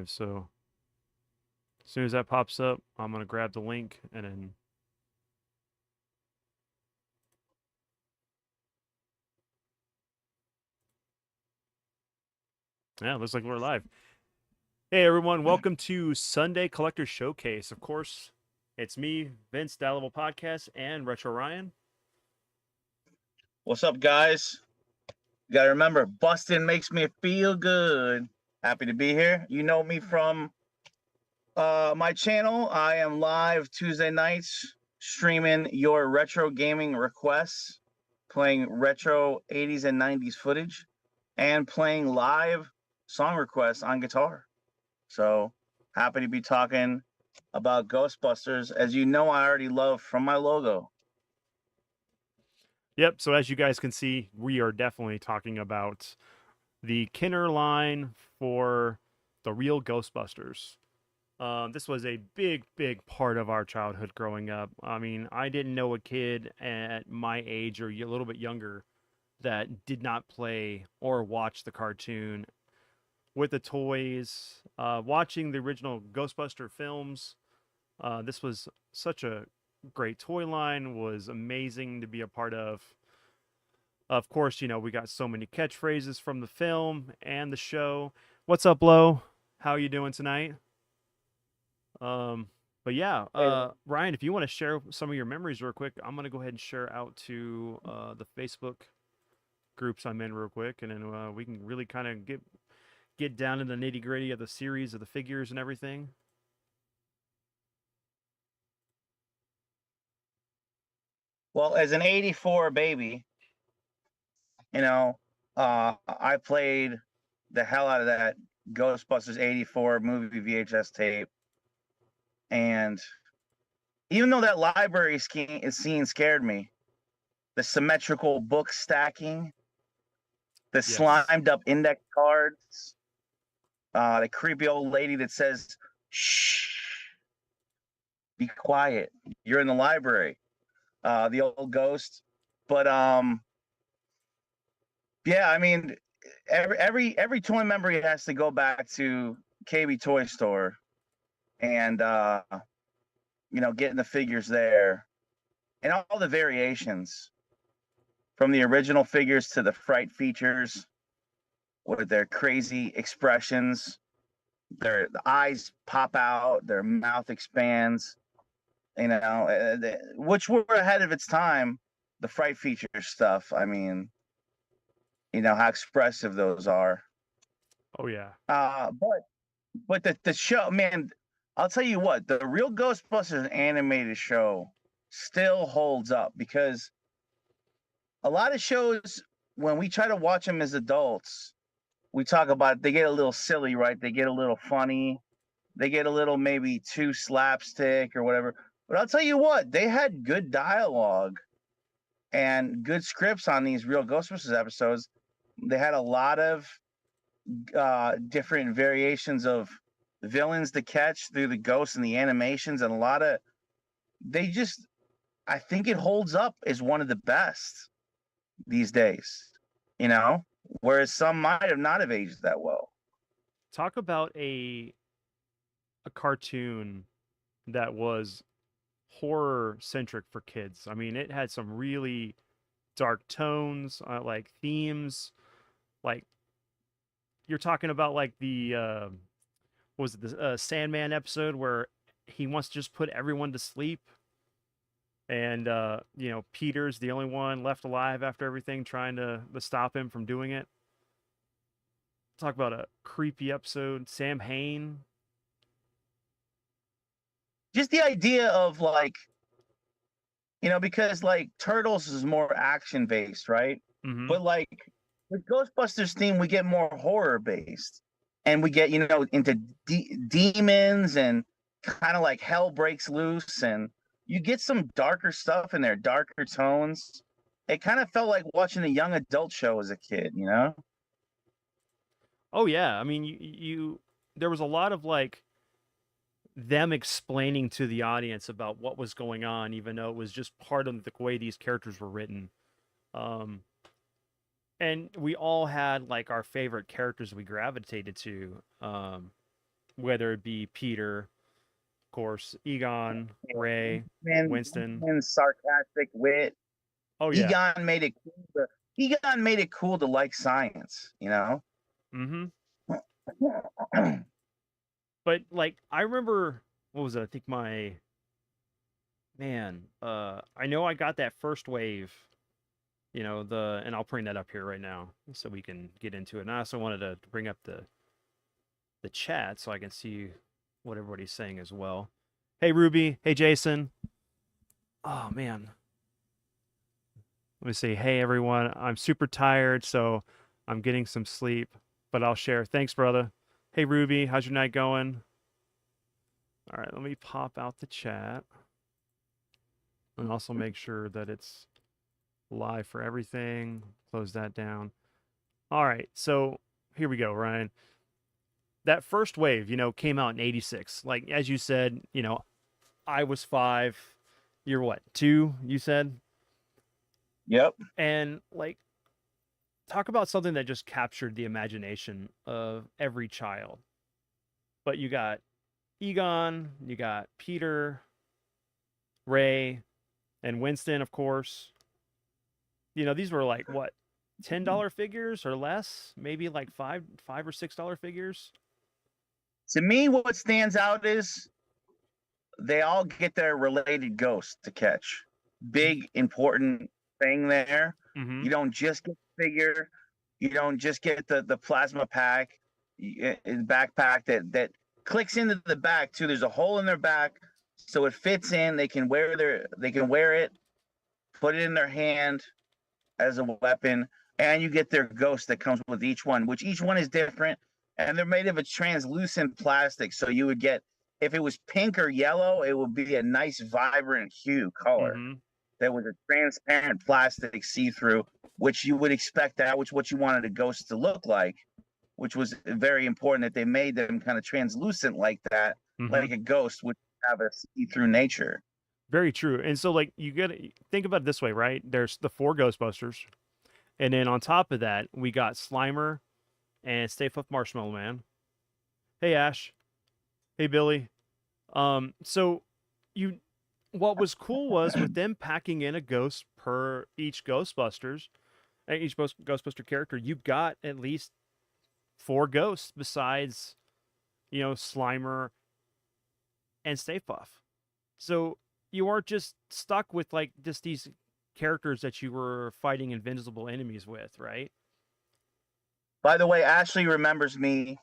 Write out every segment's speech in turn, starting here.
live. So as soon as that pops up, I'm gonna grab the link and then. Yeah, looks like we're live. Hey everyone, welcome to Sunday Collector Showcase. Of course, it's me, Vince, that level podcast, and Retro Ryan. What's up, guys? You gotta remember, busting makes me feel good. Happy to be here. You know me from my channel. I am live Tuesday nights streaming your retro gaming requests, playing retro 80s and 90s footage, and playing live song requests on guitar. So happy to be talking about Ghostbusters, as you know I already love from my logo. Yep, so as you guys can see, we are definitely talking about the Kenner line for the real Ghostbusters. This was a big part of our childhood growing up. I mean, I didn't know a kid at my age or a little bit younger that did not play or watch the cartoon with the toys, watching the original Ghostbuster films. This was such a great toy line, was amazing to be a part of. Of course, we got so many catchphrases from the film and the show. What's up, Lo? How you doing tonight? Um, but yeah, Ryan, if you want to share some of your memories real quick, I'm gonna go ahead and share out to the Facebook groups I'm in real quick, and then we can really kind of get down in the nitty gritty of the series of the figures and everything. Well, as an 84 baby, I played the hell out of that Ghostbusters 84 movie VHS tape. And even though that library scene scared me, the symmetrical book stacking, the Yes. slimed up index cards, the creepy old lady that says, shh, be quiet. You're in the library. The old ghost. But yeah, I mean, every toy memory has to go back to KB Toy Store and getting the figures there and all the variations from the original figures to the fright features with their crazy expressions. The eyes pop out, their mouth expands, which were ahead of its time. The fright feature stuff. I mean, how expressive those are. Oh yeah. But the show, man, I'll tell you what, the real Ghostbusters animated show still holds up because a lot of shows, when we try to watch them as adults, we talk about they get a little silly, right? They get a little funny, they get a little maybe too slapstick or whatever. But I'll tell you what, they had good dialogue and good scripts on these real Ghostbusters episodes. They had a lot of different variations of villains to catch through the ghosts and the animations, and a lot of they just I think it holds up as one of the best these days, you know, whereas some might have not have aged that well. Talk about a cartoon that was horror centric for kids. I mean, it had some really dark tones, like themes, like you're talking about like the what was it the Sandman episode where he wants to just put everyone to sleep, and Peter's the only one left alive after everything, trying to stop him from doing it. Talk about a creepy episode. Sam Hain. Just the idea of like, because like Turtles is more action based, right? Mm-hmm. But like with Ghostbusters theme, we get more horror based, and we get into demons and kind of like hell breaks loose, and you get some darker stuff in there, darker tones. It kind of felt like watching a young adult show as a kid, you know? Oh yeah, I mean you there was a lot of like them explaining to the audience about what was going on, even though it was just part of the way these characters were written. Um, and we all had like our favorite characters we gravitated to. whether it be Peter, of course, Egon, Ray, Winston. And sarcastic wit. Oh yeah. Egon made it cool. Egon made it cool to like science, you know. Mm-hmm. But like I remember, what was it? I think my man. I know I got that first wave. And I'll bring that up here right now so we can get into it. And I also wanted to bring up the chat so I can see what everybody's saying as well. Hey Ruby, hey Jason. Oh man. Let me see. Hey everyone. I'm super tired, so I'm getting some sleep, but I'll share. Thanks, brother. Hey Ruby, how's your night going? All right, let me pop out the chat and also make sure that it's live for everything. Close that down. All right, so here we go, Ryan. That first wave, came out in '86. Like as you said, I was 5. You're what, 2? You said. Yep. And like, talk about something that just captured the imagination of every child. But you got Egon, you got Peter, Ray, and Winston, of course. These were like what, $10 figures or less, maybe like $5 or $6 figures. To me, what stands out is they all get their related ghost to catch. Big important thing there. Mm-hmm. You don't just get the figure. You don't just get the plasma pack, backpack that clicks into the back too. There's a hole in their back, so it fits in. They can wear it, put it in their hand as a weapon, and you get their ghost that comes with each one, which each one is different, and they're made of a translucent plastic. So you would get, if it was pink or yellow, it would be a nice vibrant hue color. Mm-hmm. That was a transparent plastic see-through, which you would expect that, which what you wanted a ghost to look like, which was very important that they made them kind of translucent like that, Mm-hmm. like a ghost would have a see-through nature. Very true. And so like you gotta think about it this way, right? There's the 4 Ghostbusters, and then on top of that, we got Slimer and Stay Puft Marshmallow Man. Hey Ash. Hey Billy. So what was cool was with them packing in a ghost per each Ghostbusters, and each Ghostbuster character, you got at least 4 ghosts besides, Slimer and Stay Puft. So you aren't just stuck with like just these characters that you were fighting invincible enemies with, right? By the way, Ashley remembers me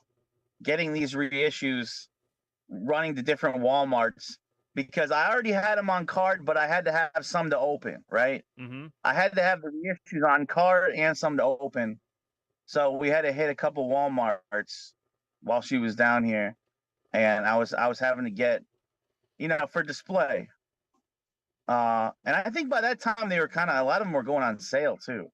getting these reissues, running to different Walmarts because I already had them on card, but I had to have some to open, right? Mm-hmm. I had to have the reissues on card and some to open. So we had to hit a couple Walmarts while she was down here, and I was having to get, for display. And I think by that time they were a lot of them were going on sale too.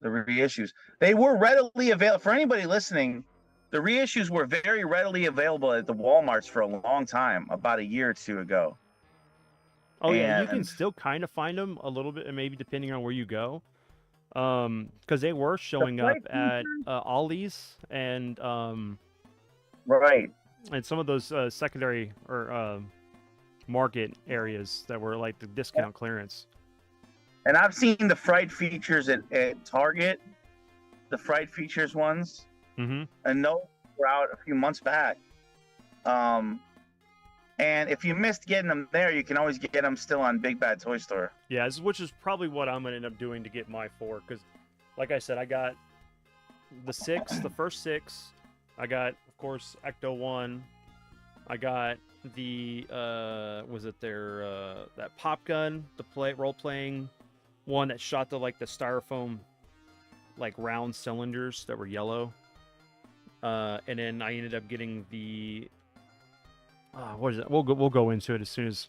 The reissues, they were readily available for anybody listening. The reissues were very readily available at the Walmarts for a long time, about a year or 2 ago. Oh yeah, you can still kind of find them a little bit, maybe depending on where you go. Because they were showing up at Ollie's and right, and some of those secondary or market areas that were like the discount clearance. And I've seen the Fright Features at Target, the Fright Features ones, mm-hmm. and those were out a few months back. And if you missed getting them there, you can always get them still on Big Bad Toy Store. Yeah, which is probably what I'm going to end up doing to get my 4. Because, like I said, I got the first 6. I got, of course, Ecto 1. I got the, that pop gun, the role-playing one that shot the styrofoam, round cylinders that were yellow. And then I ended up getting the... what is it? We'll go into it as soon as,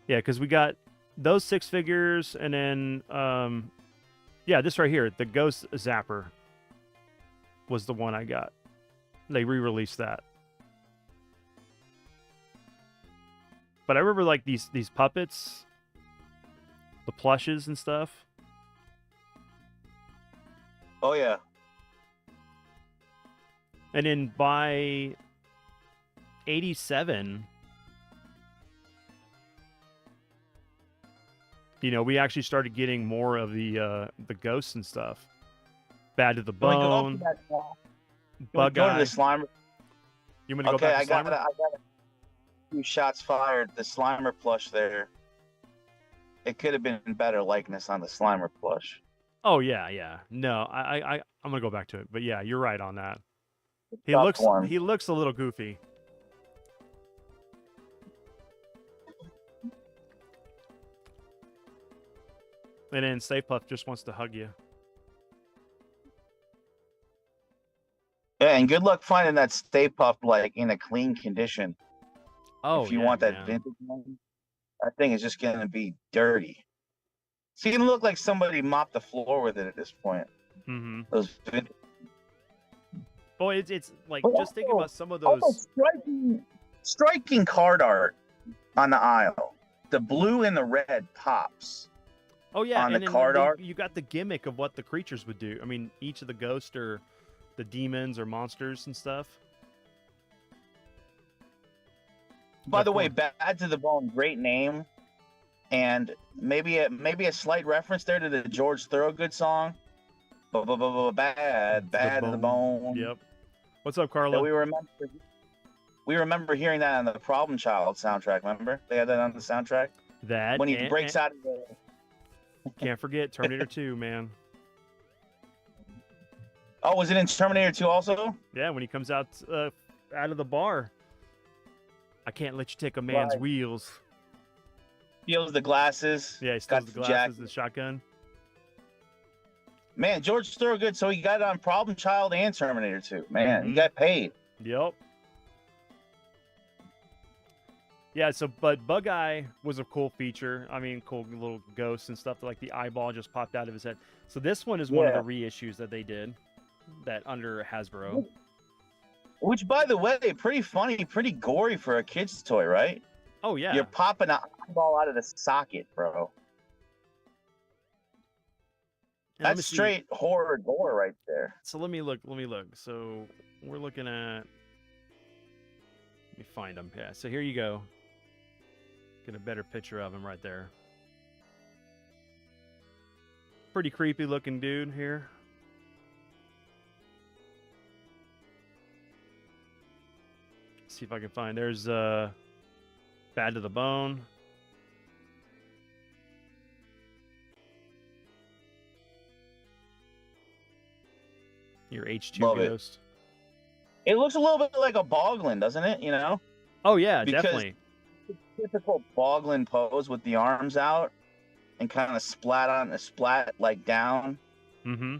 because we got those 6 figures, and then this right here, the Ghost Zapper was the one I got. They re-released that, but I remember these puppets, the plushes and stuff. Oh yeah. And then by '87, we actually started getting more of the ghosts and stuff. Bad to the Can we go up to Bone, that? Can we Bug go to the Eye. Slimer? You want me to go Okay, back to I got Slimer? a few shots fired. The Slimer plush there. It could have been better likeness on the Slimer plush. Oh yeah, yeah. No, I'm gonna go back to it, but yeah, you're right on that. He Tough looks one. he looks a little goofy. And then Stay Puft just wants to hug you. Yeah, and good luck finding that Stay Puft like in a clean condition. Oh If you yeah, want that man. vintage one, that thing is just gonna be dirty. It's gonna look like somebody mopped the floor with it at this point. Mm-hmm. Those vintage. Oh, it's like But just think also- about some of Also those. striking card art on the aisle. The blue and the red pops. Oh yeah, on and the then card art. you got the gimmick of what the creatures would do. I mean, each of the ghosts are the demons or monsters and stuff. By Of the way, course. Bad to the Bone, great name, and maybe a slight reference there to the George Thorogood song. Bad to the bone. Yep. What's up, That Carla? we remember hearing that on the Problem Child soundtrack. Remember they had that on the soundtrack That when he and- breaks out of the. Can't forget Terminator 2, man. Oh, was it in Terminator 2 also? Yeah, when he comes out of the bar. I can't let you take a man's Right. wheels. Steals the glasses. Yeah, he steals got the the glasses, jacket. the shotgun. Man, George Thorogood. So he got it on Problem Child and Terminator 2. Man, he Mhm. got paid. Yep. Yeah, so but Bug Eye was a cool feature. I mean, cool little ghosts and stuff. Like the eyeball just popped out of his head. So this one is one of Yeah. the reissues that they did, that under Hasbro. Which, by the way, pretty funny, pretty gory for a kid's toy, right? Oh yeah. You're popping an eyeball out of the socket, bro. And let me That's see- straight horror gore right there. So let me look. So we're looking at. Let me find them. Yeah. So here you go. Get a better picture of him right there. Pretty creepy looking dude here. See if I can find. There's Bad to the Bone. Your H2 Love it. ghost. It looks a little bit like a Boglin, doesn't it? You know, Oh yeah, Because- definitely. typical Boglin pose with the arms out and kind of splat like down. Mm-hmm.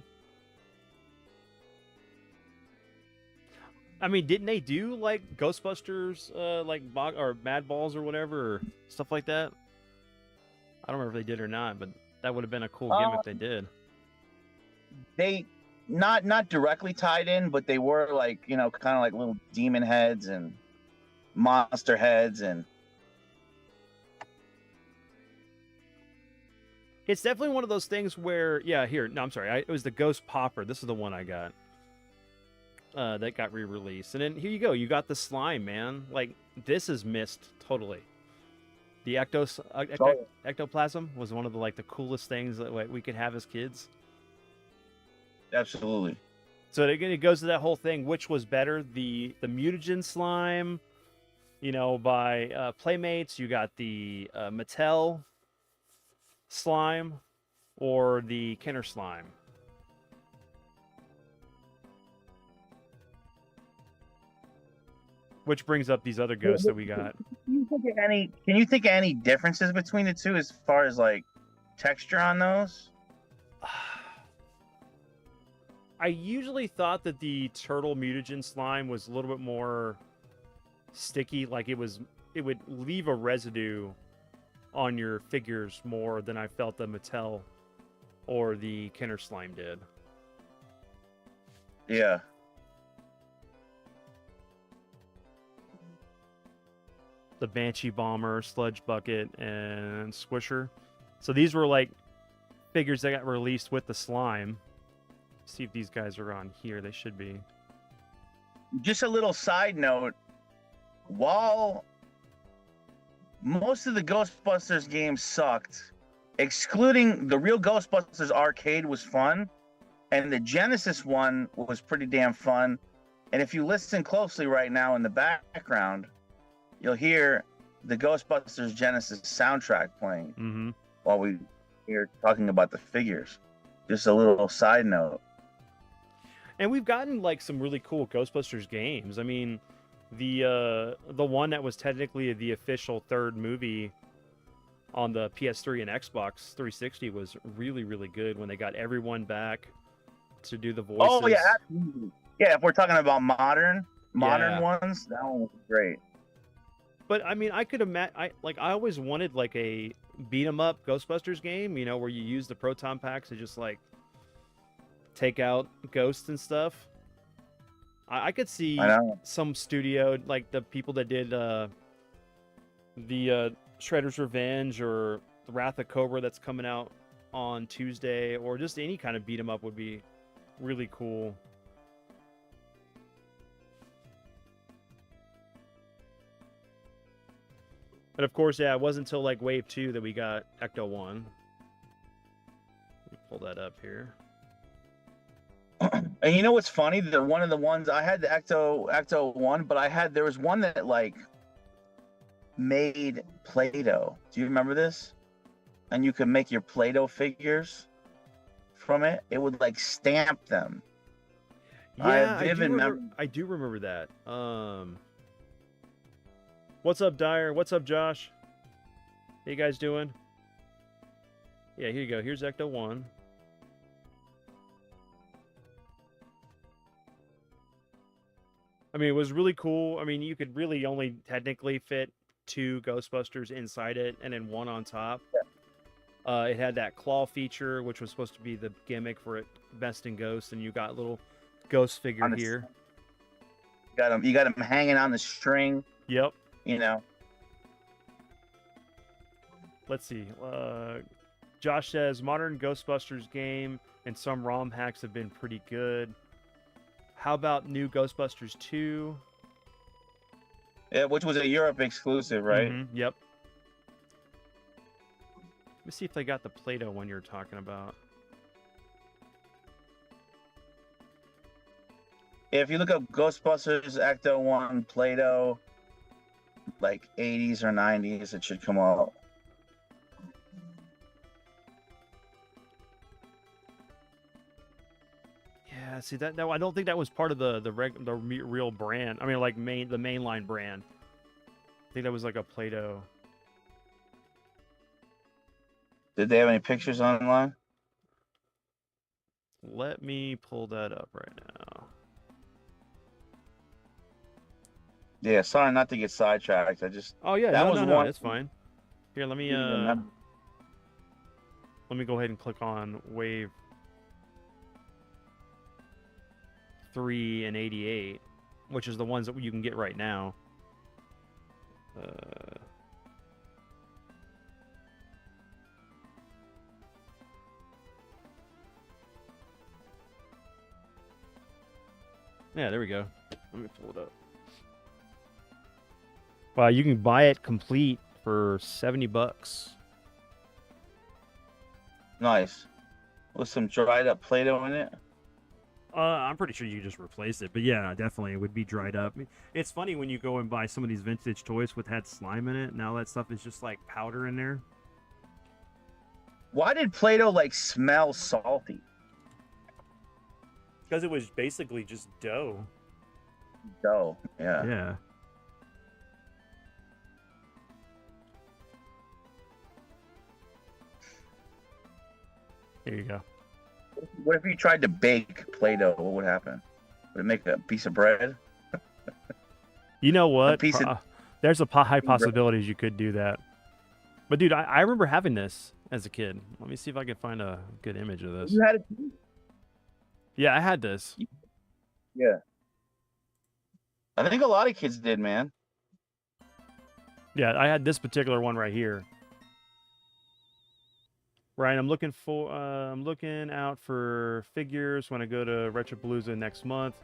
I mean, didn't they do like Ghostbusters, like or Mad Balls or whatever, or stuff like that? I don't remember if they did or not, but that would have been a cool gimmick if they did. They not directly tied in, but they were like, you know, kind of like little demon heads and monster heads and It's definitely one of those things where, yeah, here, no, I'm sorry, it was the Ghost Popper. This is the one I got. That got re-released, and then here you go. You got the slime, man. Like this is missed totally. The ectoplasm was one of the coolest things that we could have as kids. absolutely. So it goes to that whole thing. Which was better, the mutagen slime, by Playmates? You got the Mattel slime, or the Kenner slime? Which brings up these other ghosts that we got. Can you think of any differences between the two as far as like texture on those? I usually thought that the turtle mutagen slime was a little bit more sticky, like it would leave a residue on your figures more than I felt the Mattel or the Kenner slime did. Yeah. The Banshee Bomber, Sludge Bucket, and Squisher. So these were like figures that got released with the slime. See if these guys are on here. They should be. Just a little side note. while most of the Ghostbusters games sucked, excluding the Real Ghostbusters arcade was fun, and the Genesis one was pretty damn fun. And if you listen closely right now in the background, you'll hear the Ghostbusters Genesis soundtrack playing while we are talking about the figures. Just a little side note. And we've gotten like some really cool Ghostbusters games. I mean, the one that was technically the official third movie on the PS3 and Xbox 360 was really, really good when they got everyone back to do the voices. Oh yeah, absolutely. Yeah, if we're talking about modern ones, that one was great. But I mean, I could imagine. I always wanted like a beat 'em up Ghostbusters game, you know, where you use the proton packs to just like take out ghosts and stuff. I could see some studio, like the people that did the Shredder's Revenge or the Wrath of Cobra that's coming out on Tuesday, or just any kind of beat 'em up would be really cool. And of course, yeah, it wasn't until like Wave 2 that we got Ecto 1. Let me pull that up here. And you know what's funny? One of the ones I had the Ecto 1, but there was one that like made Play-Doh. Do you remember this? And you could make your Play-Doh figures from it. It would like stamp them. Yeah, I do remember that. What's up, Dyer? What's up, Josh? How you guys doing? Yeah, here you go. Here's Ecto 1. I mean, it was really cool. I mean, you could really only technically fit 2 Ghostbusters inside it and then 1 on top. Yeah. It had that claw feature, which was supposed to be the gimmick for it besting ghosts, and you got a little ghost figure here. You got him hanging on the string. Yep. You know. Let's see. Josh says modern Ghostbusters game and some ROM hacks have been pretty good. How about new Ghostbusters 2? Yeah, which was a Europe exclusive, right? Yep. Let me see if they got the Play-Doh one you're talking about. If you look up Ghostbusters Ecto 1 Play-Doh, like 80s or 90s, it should come out. Yeah, see that? No, I don't think that was part of the real brand. I mean, like the mainline brand. I think that was like a Play-Doh. Did they have any pictures online? Let me pull that up right now. Yeah, sorry not to get sidetracked. Oh yeah, no, it's fine. Here, let me go ahead and click on Wave 3 and 88, which is the ones that you can get right now. Yeah, there we go. Let me pull it up. Wow, you can buy it complete for $70. Nice. With some dried up Play-Doh in it. I'm pretty sure you just replace it, but yeah, definitely it would be dried up. It's funny when you go and buy some of these vintage toys with had slime in it. Now that stuff is just like powder in there. Why did Play-Doh like smell salty? Because it was basically just dough. Dough, yeah. Yeah. There you go. What if you tried to bake Play-Doh? What would happen? Would it make a piece of bread? You know what? There's a high possibilities you could do that. But dude, I remember having this as a kid. Let me see if I can find a good image of this. You had it? Yeah, I had this. Yeah. I think a lot of kids did, man. Yeah, I had this particular one right here. Ryan, I'm looking out for figures when I go to Retropalooza next month.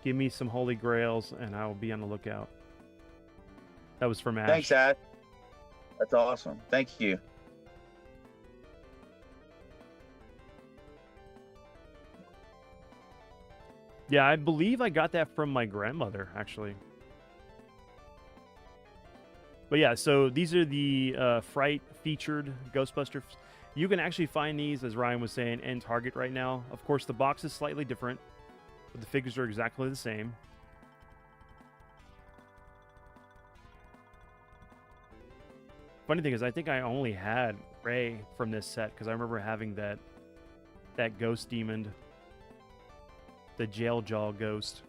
Give me some Holy Grails, and I will be on the lookout. That was from Thanks, Ash. Ad. That's awesome. Thank you. Yeah, I believe I got that from my grandmother, actually. But yeah, so these are the Fright featured Ghostbusters. You can actually find these, as Ryan was saying, in Target right now. Of course, the box is slightly different, but the figures are exactly the same. Funny thing is, I think I only had Ray from this set because I remember having that ghost demon, the jail jaw ghost.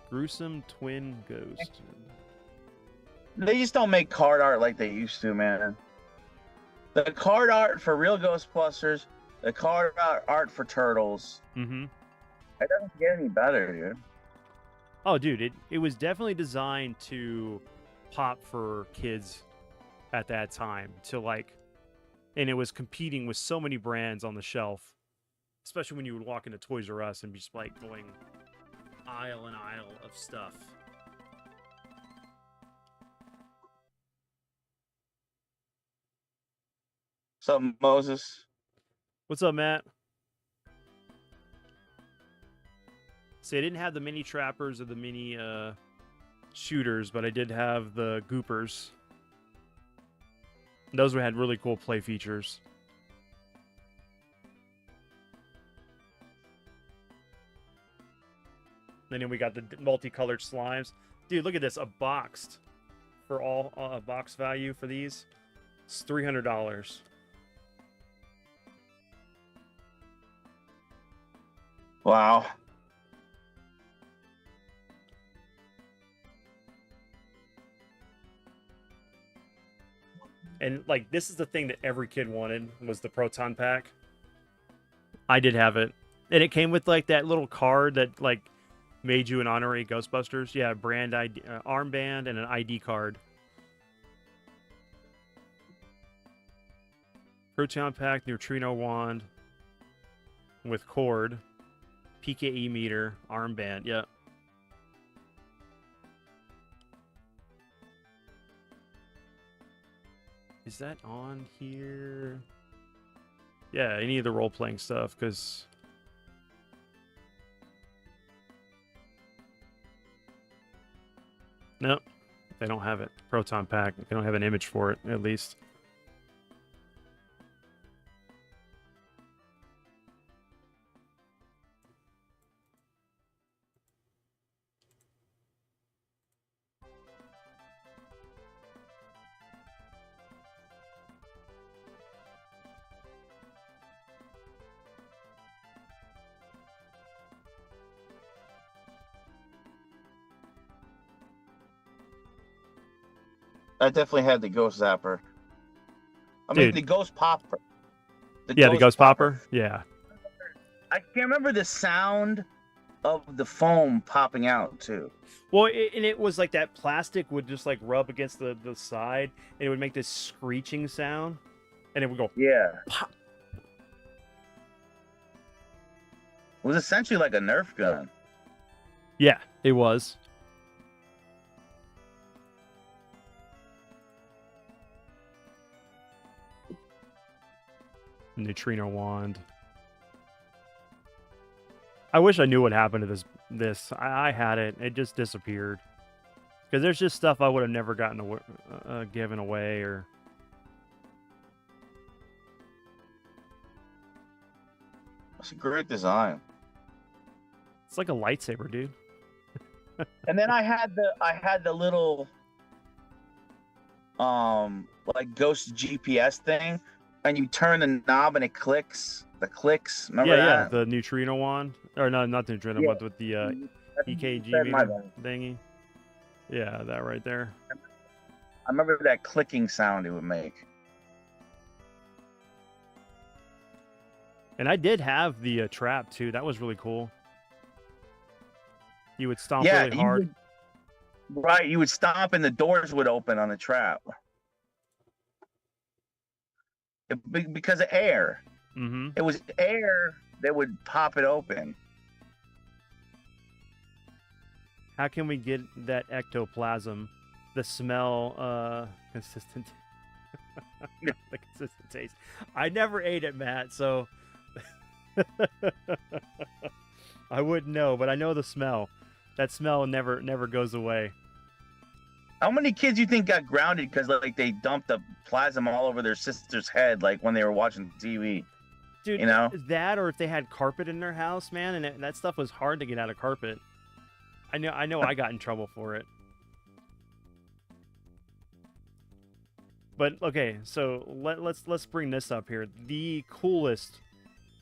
Gruesome twin ghost. They just don't make card art like they used to, man. The card art for Real Ghostbusters, the card art for Turtles, Mm-hmm. it doesn't get any better, dude. Oh, dude, it was definitely designed to pop for kids at that time. And it was competing with so many brands on the shelf, especially when you would walk into Toys R Us and be just like going aisle and aisle of stuff. What's up, Moses? What's up, Matt? See, I didn't have the mini trappers or the mini shooters, but I did have the goopers. Those had really cool play features. And then we got the multicolored slimes. Dude, look at this. A boxed for all box value for these. It's $300. Wow. And like this is the thing that every kid wanted was the proton pack. I did have it. And it came with like that little card that like made you an honorary Ghostbusters. Yeah, brand ID, armband and an ID card. Proton pack, neutrino wand with cord, PKE meter, armband. Yeah. Is that on here? Yeah, any of the role-playing stuff, because... Nope, they don't have it. Proton pack. They don't have an image for it, at least. I definitely had the Ghost Zapper. I mean, Dude. the Ghost Popper. The Ghost Popper? Yeah. I can't remember the sound of the foam popping out, too. Well, and it was like that plastic would just like rub against the side, and it would make this screeching sound, and it would go... Yeah. Pop. It was essentially like a Nerf gun. Yeah, it was. Neutrino wand. I wish I knew what happened to this. I had it. It just disappeared. Because there's just stuff I would have never gotten given away or... It's a great design. It's like a lightsaber, dude. And then I had the little like ghost GPS thing, and you turn the knob and it clicks. The clicks. Remember that? Yeah, the neutrino wand. Or no, not the neutrino, but with the EKG meter thingy. Yeah, that right there. I remember that clicking sound it would make. And I did have the trap too. That was really cool. You would stomp really hard. Right, you would stomp and the doors would open on the trap. because of air. Mm-hmm. It was air that would pop it open. How can we get that ectoplasm, the smell, consistent, the consistent taste? I never ate it, Matt, so I wouldn't know, but I know the smell. That smell never goes away. How many kids you think got grounded because like they dumped the plasma all over their sister's head, like when they were watching TV? Dude, You know? that or if they had carpet in their house, man, and that stuff was hard to get out of carpet. I know I got in trouble for it. But okay, so let's bring this up here. The coolest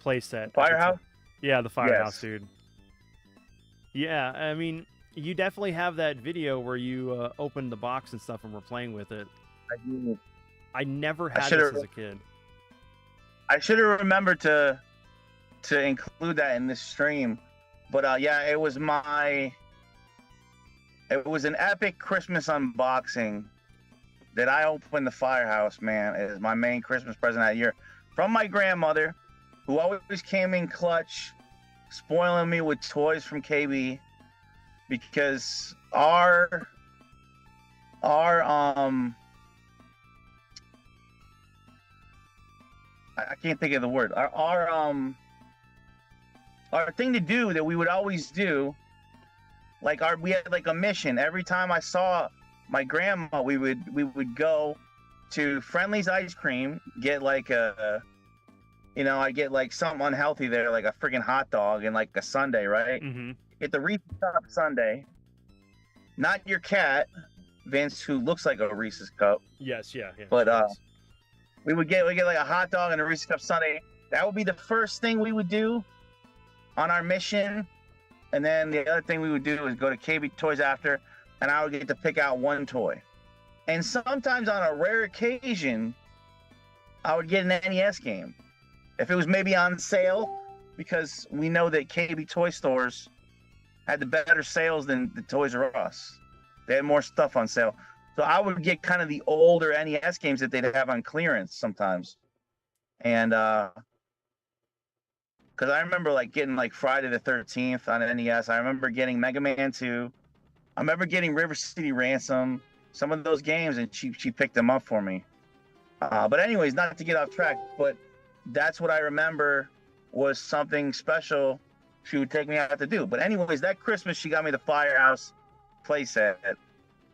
playset. Firehouse? Yeah, the Firehouse, Yes. dude. Yeah, I mean, you definitely have that video where you opened the box and stuff and were playing with it. I do. I never had should've- this as a kid. I should have remembered to include that in this stream, but yeah, it was an epic Christmas unboxing that I opened the Firehouse, man. It is my main Christmas present that year from my grandmother, who always came in clutch, spoiling me with toys from KB, because our I can't think of the word. Our thing to do that we would always do, like we had like a mission. Every time I saw my grandma, we would go to Friendly's Ice Cream, get like I get like something unhealthy there, like a freaking hot dog and like a sundae, right? Mm-hmm. Get the Reese's Cup sundae, not your cat, Vince, who looks like a Reese's Cup. Yes, yeah. But yes. we get like a hot dog and a Reese's Cup sundae. That would be the first thing we would do on our mission. And then the other thing we would do is go to KB Toys after, and I would get to pick out one toy. And sometimes on a rare occasion, I would get an NES game. If it was maybe on sale, because we know that KB Toy Stores had the better sales than the Toys R Us. They had more stuff on sale. So I would get kind of the older NES games that they'd have on clearance sometimes. And because I remember like getting like Friday the 13th on NES. I remember getting Mega Man 2. I remember getting River City Ransom. Some of those games, and she picked them up for me. But anyways, not to get off track, but that's what I remember was something special she would take me out to do. But anyways, that Christmas she got me the Firehouse playset,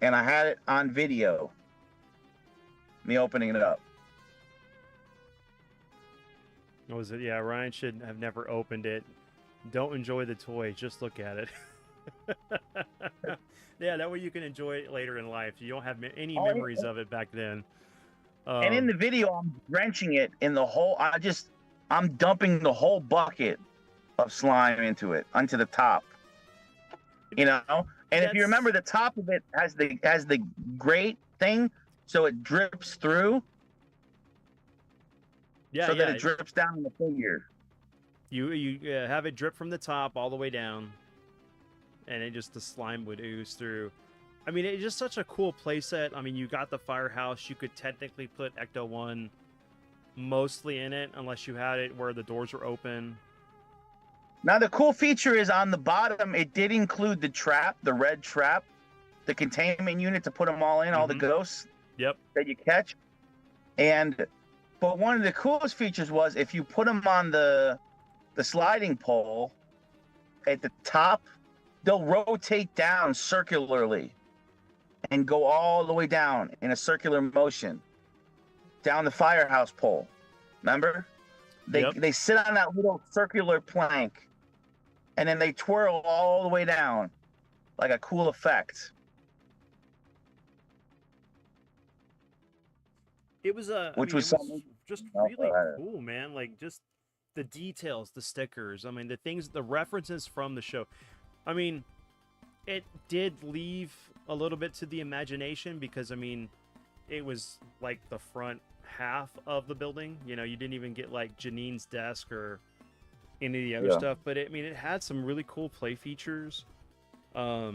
and I had it on video, me opening it up. What was it? Yeah, Ryan should have never opened it. Don't enjoy the toy, just look at it. Yeah, that way you can enjoy it later in life. You don't have any memories of it back then. And in the video, I'm drenching it in the whole. I'm dumping the whole bucket of slime into it, onto the top. You know, and if you remember, the top of it has the grate thing, so it drips through. Yeah, so that it drips down in the figure. You have it drip from the top all the way down, and the slime would ooze through. I mean, it's just such a cool playset. I mean, you got the Firehouse. You could technically put Ecto-1 mostly in it, unless you had it where the doors were open. Now, the cool feature is on the bottom, it did include the trap, the red trap, the containment unit to put them all in, all the ghosts that you catch. But one of the coolest features was if you put them on the sliding pole at the top, they'll rotate down circularly and go all the way down in a circular motion down the Firehouse pole. Remember? They sit on that little circular plank, and then they twirl all the way down like a cool effect. It was just really cool, man. Like, just the details, the stickers. I mean, the things, the references from the show. I mean, it did leave a little bit to the imagination because, I mean, it was like the front half of the building. You know, you didn't even get like Janine's desk or any of the other stuff. But it had some really cool play features. I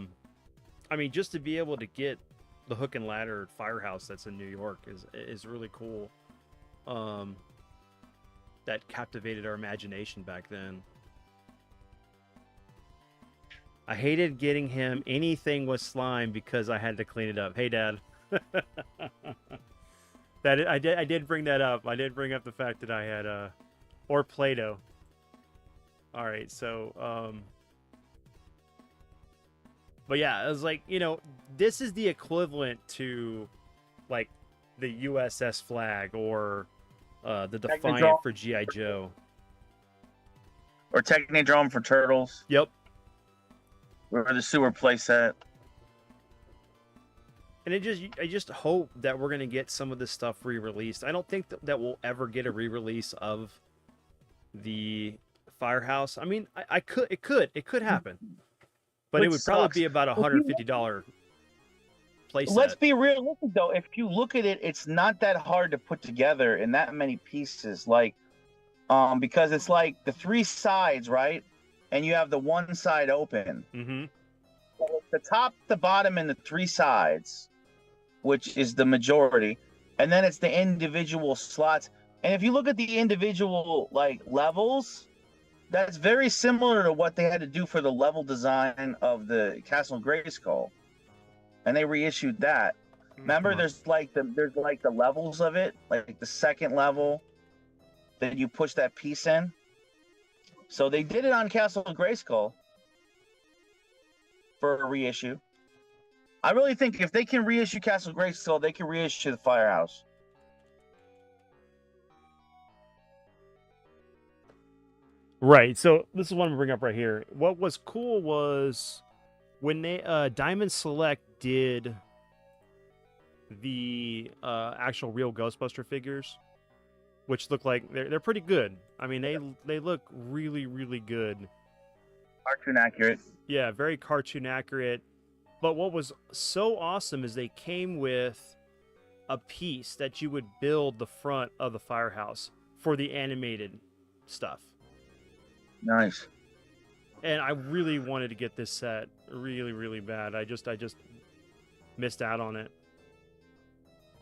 mean, just to be able to get the hook and ladder Firehouse that's in New York is really cool. that captivated our imagination back then. I hated getting him anything with slime because I had to clean it up. Hey, Dad. I did bring that up. I did bring up the fact that I had or Play-Doh. All right, so but yeah, it was like, you know, this is the equivalent to like the USS Flag or the Defiant for GI Joe. Or Technodrome for Turtles. Yep. Or the sewer playset. And I just hope that we're gonna get some of this stuff re-released. I don't think that we'll ever get a re-release of the Firehouse. I mean, it could happen, but Which it would probably sucks. be about $150 playset. Let's be realistic though. If you look at it, it's not that hard to put together in that many pieces. Like, because it's like the three sides, right? And you have the one side open. Mm-hmm. So the top, the bottom, and the three sides, which is the majority, and then it's the individual slots. And if you look at the individual like levels, that's very similar to what they had to do for the level design of the Castle Grayskull, and they reissued that. Remember, there's like the levels of it, like the second level that you push that piece in. So they did it on Castle Grayskull for a reissue. I really think if they can reissue Castle Grayskull, they can reissue the Firehouse. Right. So this is what I'm gonna bring up right here. What was cool was when they Diamond Select did the actual real Ghostbuster figures, which look like they're pretty good. I mean, they look really, really good. Cartoon accurate. Yeah, very cartoon accurate. But what was so awesome is they came with a piece that you would build the front of the Firehouse for the animated stuff. Nice. And I really wanted to get this set really, really bad. I just missed out on it.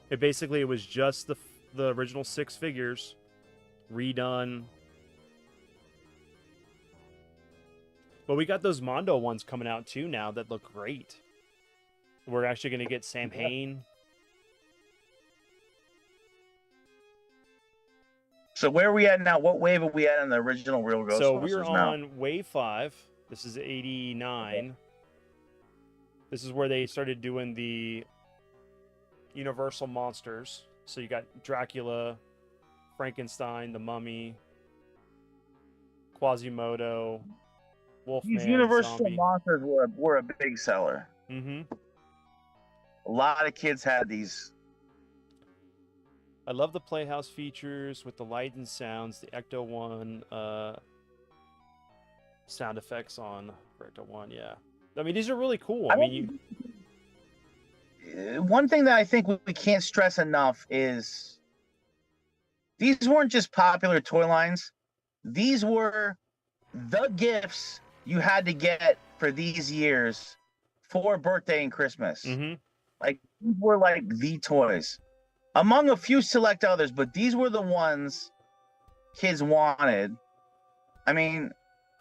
It was just the original 6 figures redone. But we got those Mondo ones coming out too now that look great. We're actually going to get Sam Hain. So where are we at now? What wave are we at on the original Real Ghostbusters So we're now? on wave 5. This is 89. This is where they started doing the Universal monsters. So you got Dracula, Frankenstein, the Mummy, Quasimodo, Wolfman, These Universal Zombie. monsters were a big seller. Mm-hmm. A lot of kids had these. I love the Playhouse features with the light and sounds, the Ecto 1 sound effects on Ecto 1, yeah. I mean, these are really cool. One thing that I think we can't stress enough is these weren't just popular toy lines. These were the gifts you had to get for these years for birthday and Christmas. Mm-hmm. Like, these were like the toys. Among a few select others, but these were the ones kids wanted. I mean,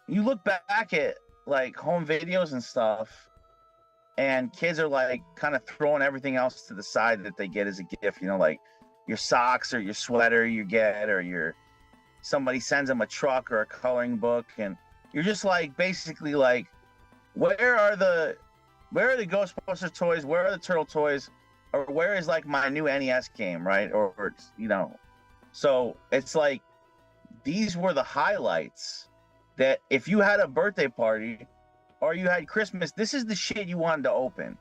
you look back at like home videos and stuff, and kids are like kind of throwing everything else to the side that they get as a gift, you know, like your socks or your sweater you get, or somebody sends them a truck or a coloring book, and you're just like basically like, where are the Ghostbusters toys? Where are the Turtle toys? Or where is like my new NES game, right? Or you know, so it's like these were the highlights that if you had a birthday party or you had Christmas, this is the shit you wanted to open.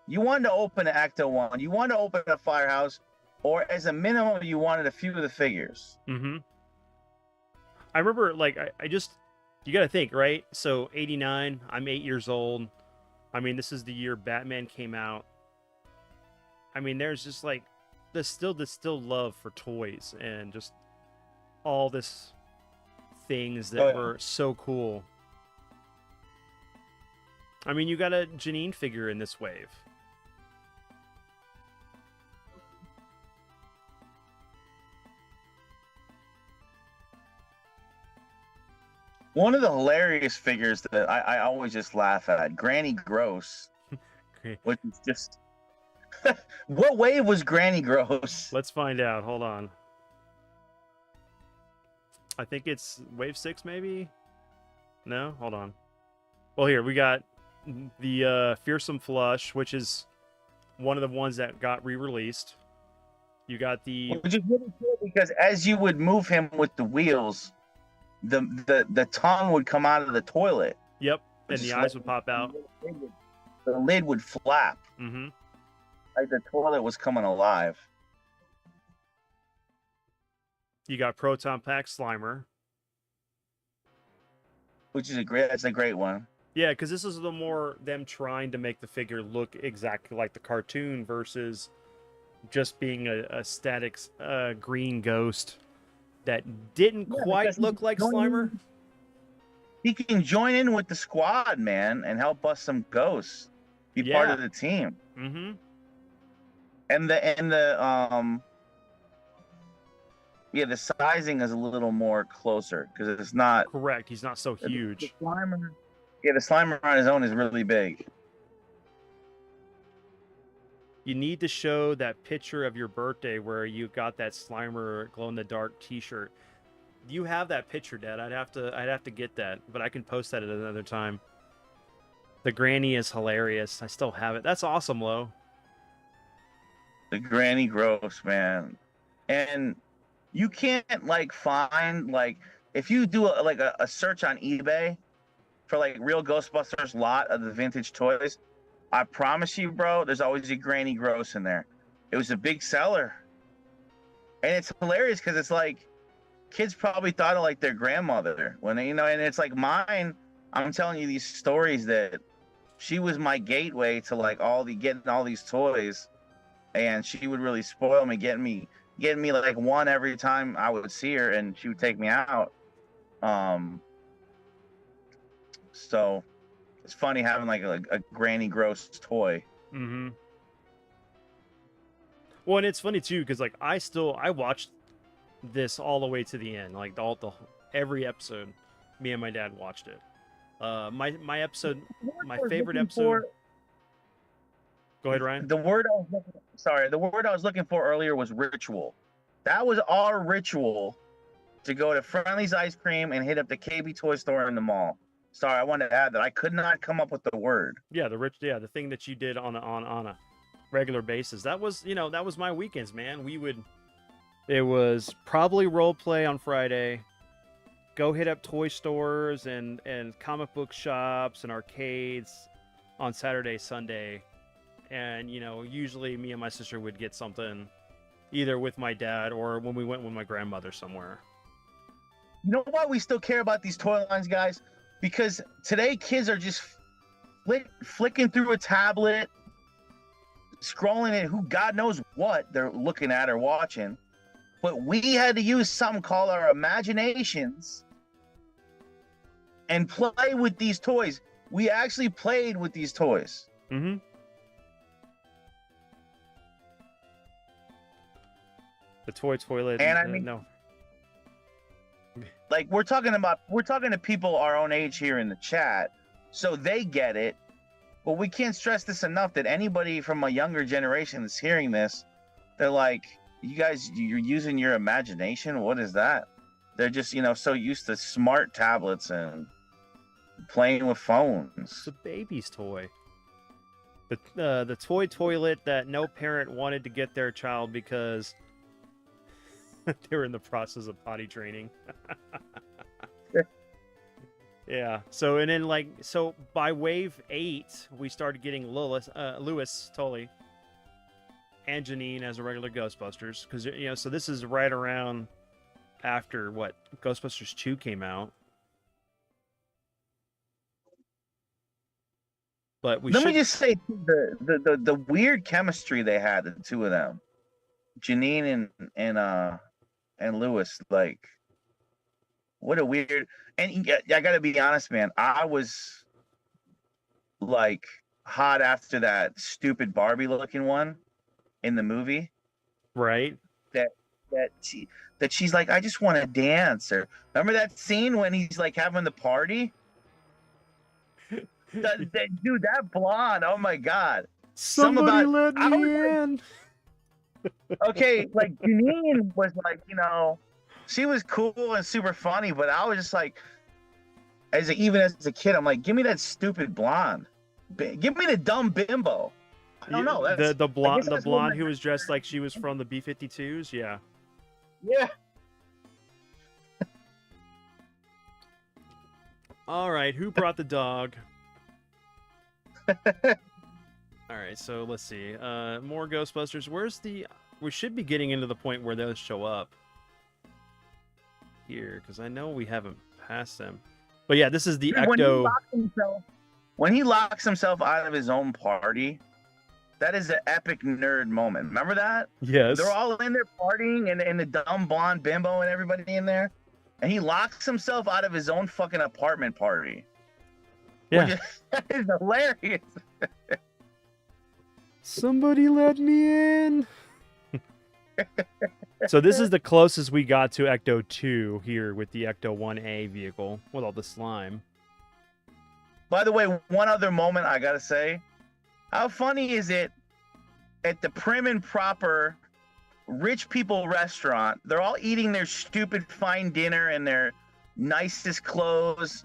You wanted to open an Ecto 1, you wanted to open a Firehouse, or as a minimum, you wanted a few of the figures. Mm-hmm. I remember, like, you got to think, right? So 89, I'm 8 years old. I mean, this is the year Batman came out. I mean, there's just like this still love for toys and just all this things that were so cool. I mean, you got a Janine figure in this wave. One of the hilarious figures that I always just laugh at, Granny Gross, Okay, which is just what wave was Granny Gross? let's find out. Hold on. I think it's wave 6, maybe. No, hold on. Well, here we got the Fearsome Flush, which is one of the ones that got re-released. You got the Which is really cool because as you would move him with the wheels, the tongue would come out of the toilet. yep, which and the is eyes would pop out. The lid would flap. Mm-hmm. Like the toilet was coming alive. You got Proton Pack Slimer. Which is that's a great one. Yeah, because this is the more them trying to make the figure look exactly like the cartoon versus just being a static green ghost that didn't quite look like Slimer. He can join in with the squad, man, and help bust some ghosts. Be part of the team. Mm-hmm. And the the sizing is a little more closer because it's not correct. He's not so huge. The Slimer on his own is really big. You need to show that picture of your birthday where you got that Slimer glow in the dark T-shirt. You have that picture, Dad. I'd have to get that, but I can post that at another time. The granny is hilarious. I still have it. That's awesome, Lo. The Granny Gross, man. And you can't like find like if you do a search on eBay for like real Ghostbusters lot of the vintage toys, I promise you, bro, there's always a Granny Gross in there. It was a big seller. And it's hilarious because it's like kids probably thought of like their grandmother when they, and it's like mine. I'm telling you these stories that she was my gateway to like getting all these toys, and she would really spoil me, getting me like one every time I would see her, and she would take me out. So it's funny having like a Granny Gross toy. Mm-hmm. Well, and it's funny too because like I watched this all the way to the end, like every episode. Me and my dad watched it. My favorite episode. Go ahead, Ryan. The word I was looking for earlier was ritual. That was our ritual to go to Friendly's Ice Cream and hit up the KB Toy Store in the mall. Sorry, I wanted to add that I could not come up with the word. Yeah, the thing that you did on a regular basis. That was my weekends, man. It was probably role play on Friday. Go hit up toy stores and comic book shops and arcades on Saturday, Sunday. And, usually me and my sister would get something either with my dad or when we went with my grandmother somewhere. You know why we still care about these toy lines, guys? Because today kids are just flicking through a tablet, scrolling at who God knows what they're looking at or watching. But we had to use something called our imaginations and play with these toys. We actually played with these toys. Mm-hmm. The toy toilet. And I mean, no. Like we're talking to people our own age here in the chat, so they get it. But we can't stress this enough that anybody from a younger generation that's hearing this, they're like, you guys, you're using your imagination? What is that? They're just, so used to smart tablets and playing with phones. It's a baby's toy. The toy toilet that no parent wanted to get their child because they were in the process of potty training. Yeah. So and then by wave 8, we started getting Louis Tully and Janine as a regular Ghostbusters because so this is right around after what Ghostbusters 2 came out. But let me just say the weird chemistry they had, the two of them, Janine and Louis. Like, what a weird. And I gotta be honest, man. I was like hot after that stupid Barbie looking one in the movie. Right. That that she's like, I just want to dance. Or remember that scene when he's like having the party? Dude, that blonde, oh my god. Some Somebody about let I me was in. like, okay, like Janine was like, she was cool and super funny, but I was just like, even as a kid, I'm like, give me that stupid blonde. Give me the dumb bimbo. I don't know. That's The I guess blonde that's what who was dressed like she was from the B-52s. Yeah. yeah. All right, who brought the dog? All right, so let's see. More Ghostbusters. We should be getting into the point where those show up here, because I know we haven't passed them. But yeah, this is the Dude, Ecto. When he locks himself out of his own party, that is an epic nerd moment. Remember that? Yes. They're all in there partying, and the dumb blonde bimbo and everybody in there, and he locks himself out of his own fucking apartment party. Yeah. That is hilarious. Somebody let me in. So this is the closest we got to Ecto 2 here with the Ecto 1A vehicle with all the slime. By the way, one other moment I gotta say, how funny is it at the prim and proper rich people restaurant? They're all eating their stupid fine dinner and their nicest clothes,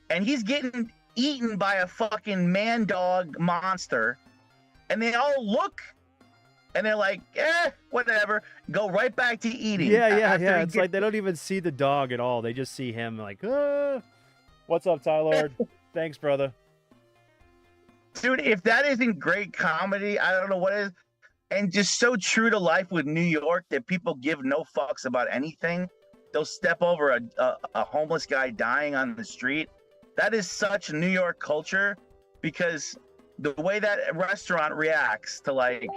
and he's getting eaten by a fucking man dog monster, and they all look and they're like, whatever, go right back to eating. Yeah. It's like they don't even see the dog at all. They just see him like, what's up, Tylord? Thanks, brother. Dude, if that isn't great comedy, I don't know what is. And just so true to life with New York that people give no fucks about anything. They'll step over a homeless guy dying on the street. That is such New York culture, because the way that restaurant reacts to like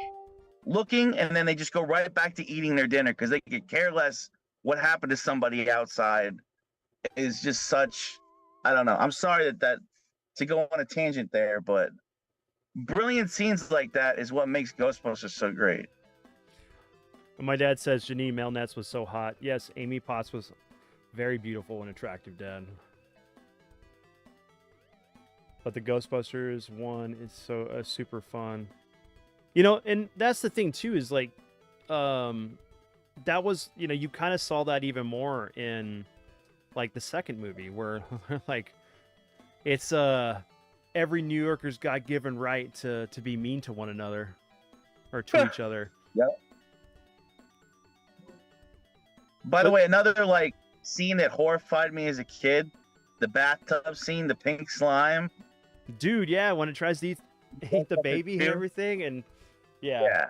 looking, and then they just go right back to eating their dinner because they could care less what happened to somebody outside, is just such, I don't know. I'm sorry that to go on a tangent there, but brilliant scenes like that is what makes Ghostbusters so great. My dad says Janine Melnitz was so hot. Yes, Amy Potts was very beautiful and attractive, Dad. But the Ghostbusters one is so super fun. And that's the thing too, is like, that was, you kind of saw that even more in like the second movie where like it's every New Yorker's God-given right to be mean to one another or to each other. Yep. By the way, another like scene that horrified me as a kid, the bathtub scene, the pink slime. Dude, yeah, when it tries to eat the baby and everything, and yeah.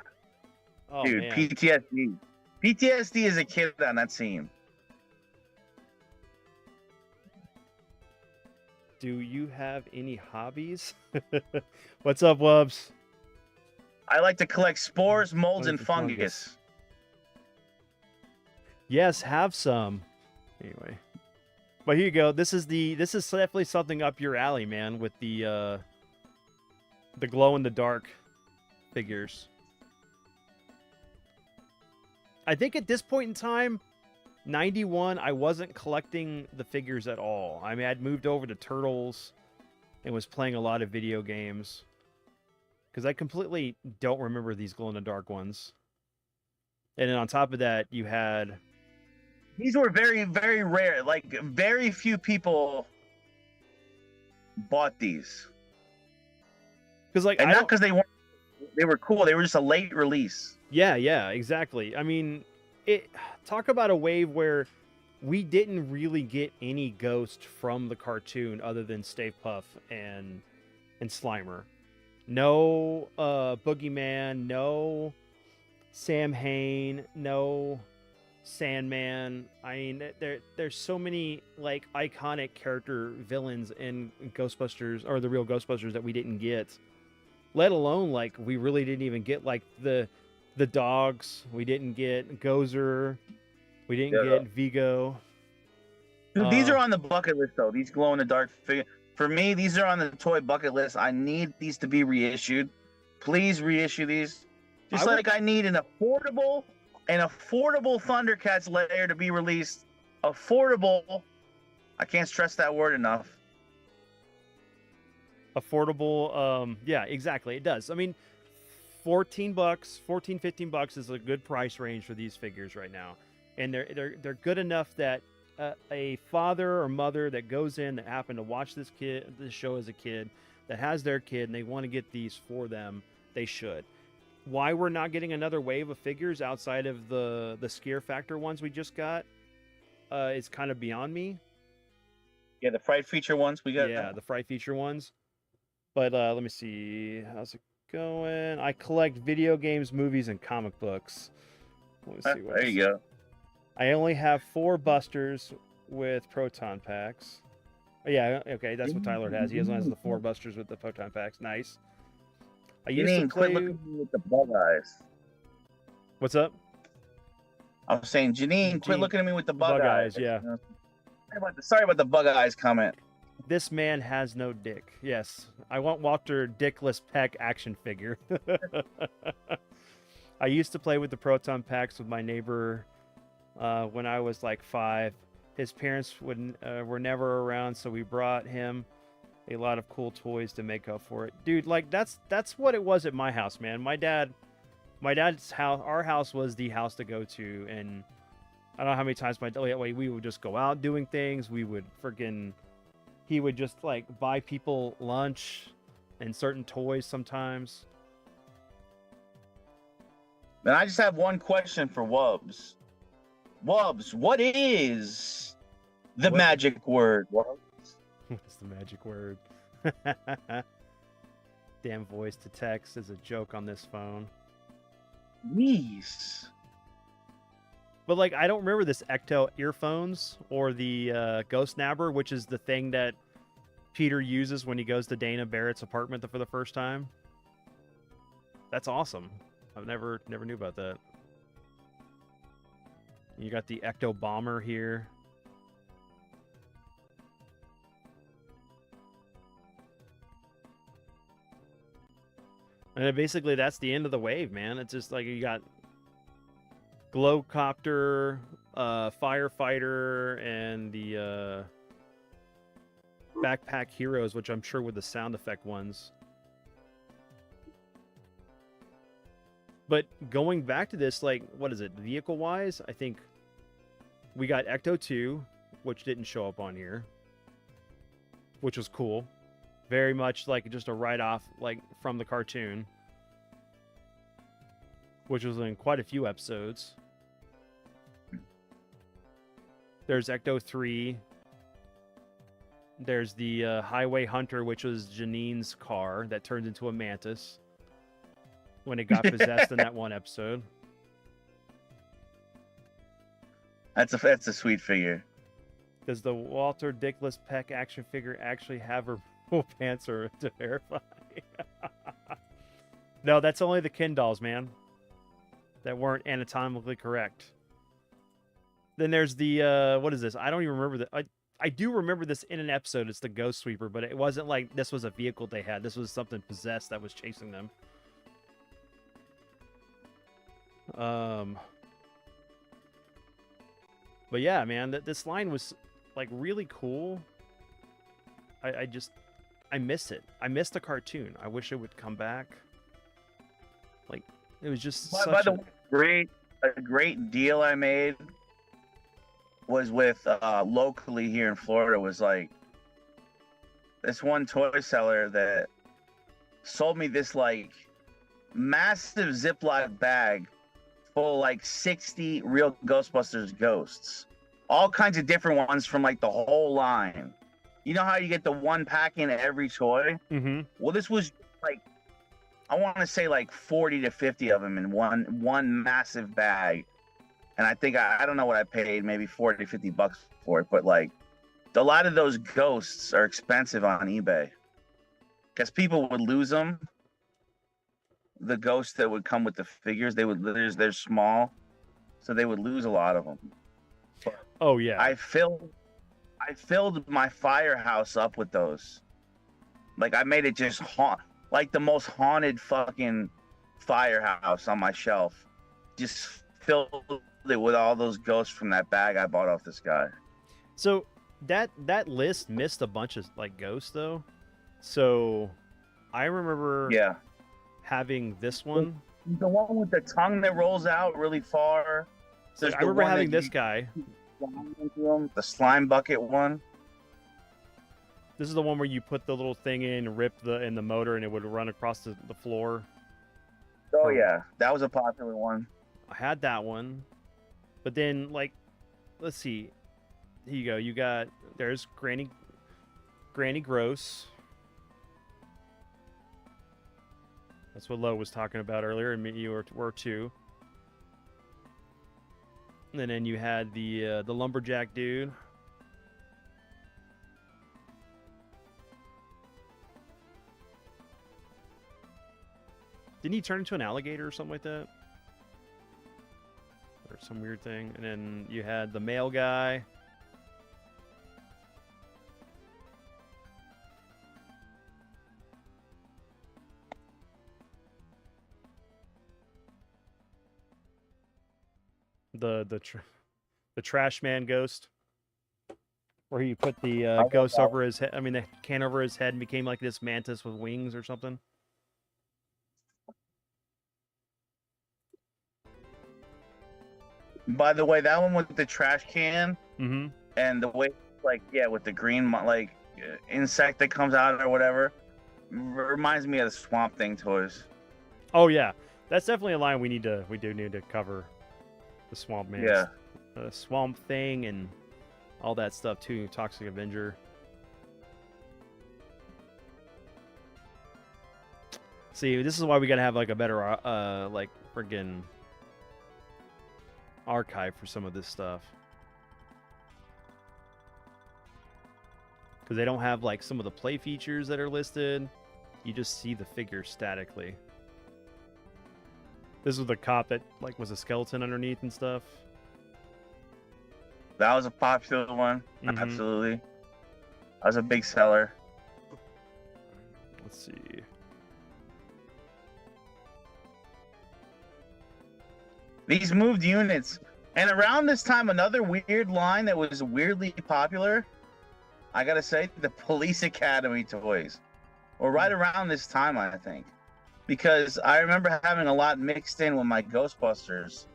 Oh, dude, man. PTSD as a kid on that scene. Do you have any hobbies? What's up, Wubs? I like to collect spores, molds, and fungus. Yes, have some. Anyway. But here you go. This is definitely something up your alley, man, with the glow in the dark figures. I think at this point in time, 91, I wasn't collecting the figures at all. I mean, I'd moved over to Turtles and was playing a lot of video games. Because I completely don't remember these glow-in-the-dark ones. And then on top of that, you had... These were very, very rare. Like, very few people bought these. Because, like, and not because they were cool. They were just a late release. Yeah, exactly. I mean, talk about a wave where we didn't really get any Ghost from the cartoon other than Stave Puff and Slimer. No Boogeyman, no Sam Hain, no Sandman. I mean, there's so many like iconic character villains in Ghostbusters, or the real Ghostbusters, that we didn't get. Let alone like we really didn't even get like the dogs. We didn't get Gozer. We didn't get Vigo. Dude, these are on the bucket list though. These glow in the dark figures. For me, these are on the toy bucket list. I need these to be reissued. Please reissue these. Just I need an affordable an affordable Thundercats layer to be released. Affordable. I can't stress that word enough. Affordable. Yeah, exactly. It does. I mean, $14, 14, $15 is a good price range for these figures right now, and they're good enough that a father or mother that goes in that happened to watch this show as a kid, that has their kid and they want to get these for them, they should. Why we're not getting another wave of figures outside of the Scare Factor ones we just got is kind of beyond me. Yeah, the Fright Feature ones we got. Yeah, the Fright Feature ones. But let me see. How's it going? I collect video games, movies, and comic books. Let me see. There you go. I only have 4 Busters with proton packs. Oh, yeah, okay, that's what Tyler has. He only has the 4 Busters with the proton packs. Nice. I used to play. Quit looking at me with the bug eyes. What's up? I was saying, Janine, quit looking at me with the bug eyes. Yeah. Sorry about the bug eyes comment. This man has no dick. Yes, I want Walter Dickless Peck action figure. I used to play with the proton packs with my neighbor when I was like 5. His parents were never around, so we brought him a lot of cool toys to make up for it. Dude, like that's what it was at my house, man. My dad's house, our house was the house to go to, and I don't know how many times we would just go out doing things. We would he would just like buy people lunch and certain toys sometimes. And I just have one question for Wubs. Wubs, what is the magic word? What's the magic word? Damn voice to text is a joke on this phone. Jeez. But like, I don't remember this Ecto earphones or the Ghost Nabber, which is the thing that Peter uses when he goes to Dana Barrett's apartment for the first time. That's awesome. I've never knew about that. You got the Ecto Bomber here. And then basically that's the end of the wave, man. It's just like you got Glowcopter, Firefighter, and the Backpack Heroes, which I'm sure were the sound effect ones. But going back to this, like, what is it, vehicle-wise? I think we got Ecto 2, which didn't show up on here, which was cool. Very much like just a write-off, like, from the cartoon, which was in quite a few episodes. There's Ecto 3. There's the Highway Hunter, which was Janine's car that turned into a mantis when it got possessed in that one episode. That's a sweet figure. Does the Walter Dickless Peck action figure actually have her full pants or to verify? No, that's only the Ken dolls, man, that weren't anatomically correct. Then there's the what is this? I don't even remember that. I do remember this in an episode. It's the Ghost Sweeper, but it wasn't like this was a vehicle they had. This was something possessed that was chasing them. But yeah, man, this line was like really cool. I miss it. I miss the cartoon. I wish it would come back. Like, it was just by the way, a great deal I made was with locally here in Florida. Was like this one toy seller that sold me this like massive Ziploc bag full of like 60 real Ghostbusters ghosts, all kinds of different ones from like the whole line. You know how you get the one pack in every toy? Mm-hmm. Well, this was like, I want to say like 40 to 50 of them in one massive bag. And I think, I don't know what I paid, maybe 40 to 50 bucks for it. But like, a lot of those ghosts are expensive on eBay because people would lose them. The ghosts that would come with the figures, they're small, so they would lose a lot of them. But oh yeah. I filled my firehouse up with those. Like, I made it just like the most haunted fucking firehouse on my shelf. Just filled it with all those ghosts from that bag I bought off this guy. So that list missed a bunch of like ghosts though. So I remember Yeah. having this one. The one with the tongue that rolls out really far. So I remember having this guy. The slime bucket one. This is the one where you put the little thing in, rip in the motor, and it would run across the floor. Oh yeah, that was a popular one. I had that one, but then like, let's see. Here you go. You got there's Granny Gross. That's what Lo was talking about earlier, and you were too. And then you had the lumberjack dude. Didn't he turn into an alligator or something like that? Or some weird thing. And then you had the male guy. The trash man ghost. Where he put the ghost over his head. I mean, the can over his head and became like this mantis with wings or something. By the way, that one with the trash can and the way, like, yeah, with the green, like, insect that comes out or whatever, reminds me of the Swamp Thing toys. Oh yeah, that's definitely a line we do need to cover. The Swamp Man, yeah, Swamp Thing, and all that stuff too. Toxic Avenger. See, this is why we gotta have like a better like friggin' archive for some of this stuff, because they don't have like some of the play features that are listed. You just see the figure statically. This was the cop that like was a skeleton underneath and stuff. That was a popular one. Absolutely, that was a big seller. Let's see. These moved units. And around this time, another weird line that was weirdly popular, I gotta say, the Police Academy toys. Or right around this time, I think. Because I remember having a lot mixed in with my Ghostbusters.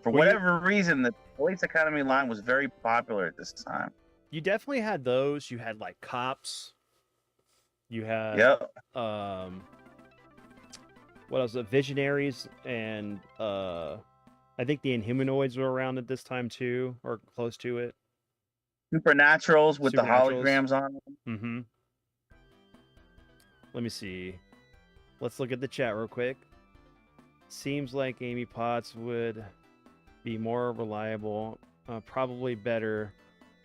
For whatever reason, the Police Academy line was very popular at this time. You definitely had those. You had like cops. You had what else? The Visionaries and I think the Inhumanoids were around at this time too, or close to it. Supernaturals with the holograms on them. Let me see. Let's look at the chat real quick. Seems like Amy Potts would be more reliable, probably better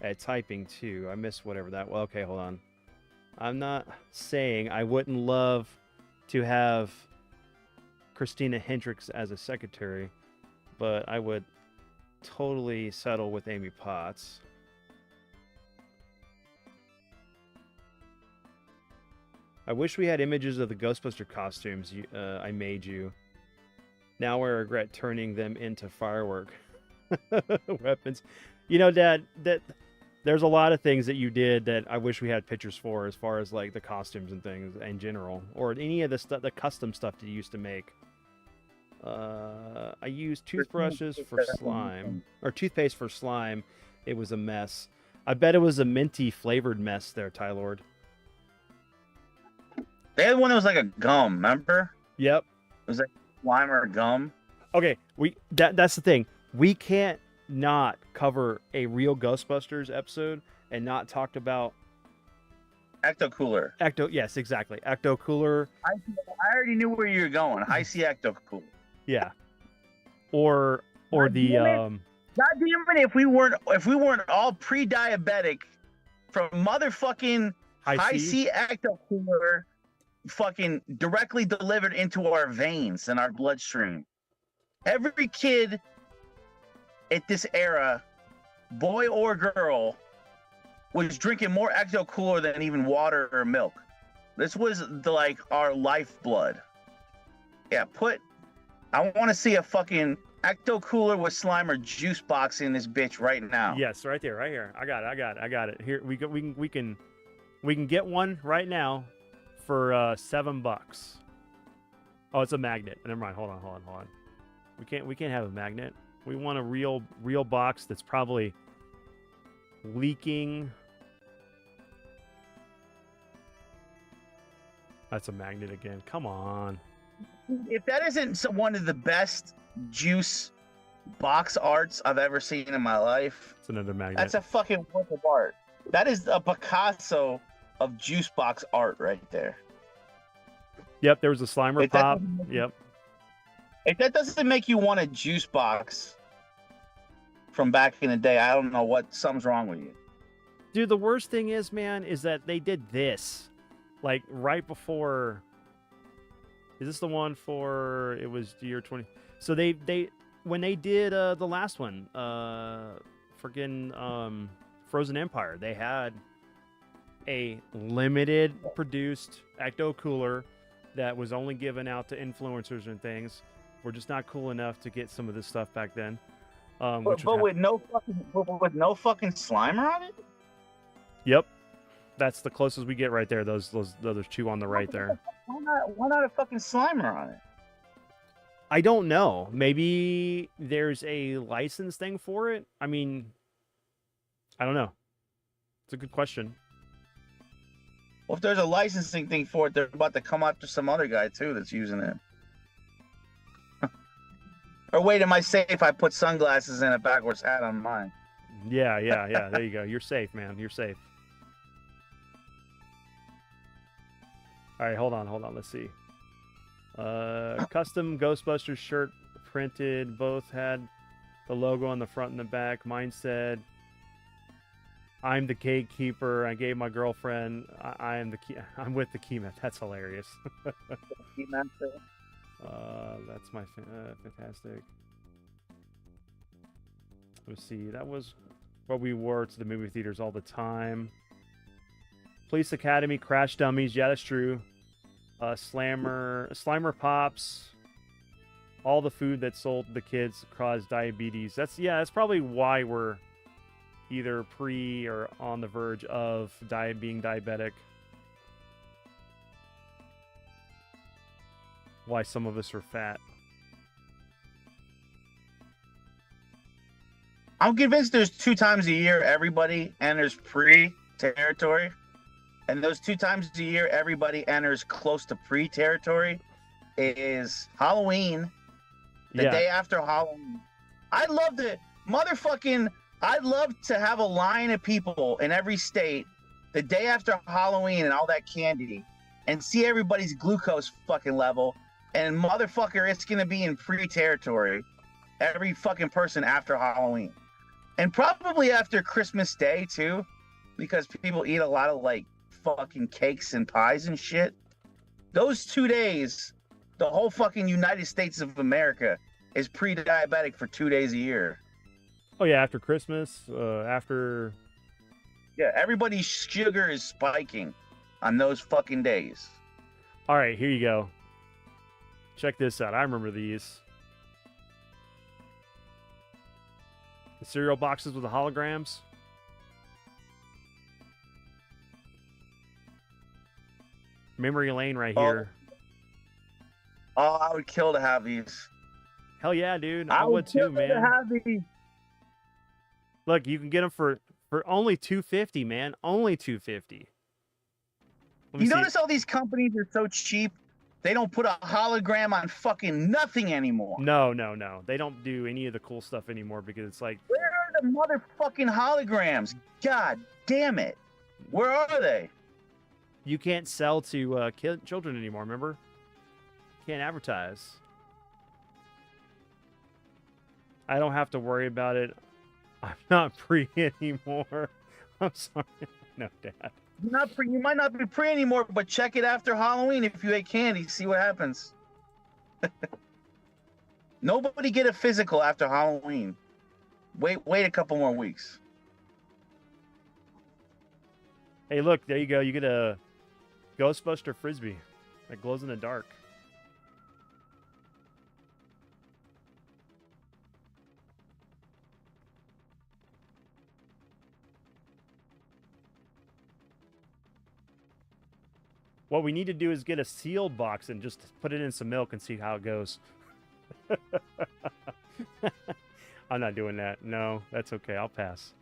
at typing too. I missed whatever that. Well, okay, hold on. I'm not saying I wouldn't love to have Christina Hendricks as a secretary, but I would totally settle with Amy Potts. I wish we had images of the Ghostbuster costumes I made you. Now I regret turning them into firework weapons. You know, Dad, that there's a lot of things that you did that I wish we had pictures for, as far as like the costumes and things in general, or any of the stuff, the custom stuff that you used to make. I used toothbrushes for slime, or toothpaste for slime. It was a mess. I bet it was a minty flavored mess there, Ty Lord. They had one that was like a gum, remember? Yep. It was like slime or gum. Okay, that's the thing. We can't not cover a real Ghostbusters episode and not talked about Ecto Cooler. Yes, exactly. Ecto Cooler. I already knew where you were going. I see Ecto Cooler. Yeah. Or the God damn it, if we weren't all pre-diabetic from motherfucking High C Ecto Cooler fucking directly delivered into our veins and our bloodstream. Every kid at this era, boy or girl, was drinking more Ecto Cooler than even water or milk. This was like our lifeblood. Yeah, I want to see a fucking Ecto Cooler with Slimer juice box in this bitch right now. Yes, right there, right here. I got it. I got it. Here we can get one right now for $7. Oh, it's a magnet. Never mind. Hold on. We can't have a magnet. We want a real box that's probably leaking. That's a magnet again. Come on. If that isn't one of the best juice box arts I've ever seen in my life, It's another magnet. that's a fucking work of art. That is a Picasso of juice box art right there. Yep, there was a Slimer If that pop. doesn't make- Yep. If that doesn't make you want a juice box from back in the day, I don't know something's wrong with you. Dude, the worst thing is, man, is that they did this like right before. Is this the one for it was the year 20? So they when they did the last one, friggin' Frozen Empire, they had a limited produced Ecto Cooler that was only given out to influencers and things. We're just not cool enough to get some of this stuff back then. But with no fucking Slimer on it. Yep, that's the closest we get right there. Those two on the right there. Why not a fucking Slimer on it? I don't know. Maybe there's a license thing for it. I mean, I don't know. It's a good question. Well, if there's a licensing thing for it, they're about to come after some other guy too that's using it. Or wait, am I safe? I put sunglasses and a backwards hat on mine. Yeah. There you go. You're safe, man. You're safe. All right, hold on. Let's see. Custom Ghostbusters shirt printed. Both had the logo on the front and the back. Mine said, "I'm the gatekeeper. I gave my girlfriend. I am the key. I'm with the key man." That's hilarious. That's my fantastic. Let's see. That was what we wore to the movie theaters all the time. Police Academy, Crash Dummies. Yeah, that's true. Slimer Pops. All the food that sold to the kids caused diabetes. That's probably why we're either pre or on the verge of being diabetic. Why some of us are fat. I'm convinced there's 2 times a year everybody enters pre-territory. And those 2 times a year everybody enters close to pre-territory is Halloween, the day after Halloween. I'd love to have a line of people in every state the day after Halloween and all that candy and see everybody's glucose fucking level. And motherfucker, it's going to be in pre-territory. Every fucking person after Halloween. And probably after Christmas Day, too. Because people eat a lot of, like, fucking cakes and pies and shit. Those 2 days, the whole fucking United States of America is pre-diabetic for 2 days a year. Oh, yeah, after Christmas, after... Yeah, everybody's sugar is spiking on those fucking days. All right, here you go. Check this out. I remember these. The cereal boxes with the holograms. Memory lane right here. Oh, I would kill to have these. Hell yeah, dude. I would too, man. To have these. Look, you can get them for only $2.50, man. Only $2.50. You notice all these companies are so cheap? They don't put a hologram on fucking nothing anymore. No. They don't do any of the cool stuff anymore because it's like... Where are the motherfucking holograms? God damn it. Where are they? You can't sell to children anymore, remember? Can't advertise. I don't have to worry about it. I'm not pre anymore. I'm sorry. No, Dad. You might not be pre anymore, but check it after Halloween if you ate candy. See what happens. Nobody get a physical after Halloween. Wait a couple more weeks. Hey, look, there you go. You get a Ghostbuster Frisbee that glows in the dark. What we need to do is get a sealed box and just put it in some milk and see how it goes. I'm not doing that. No, that's okay. I'll pass.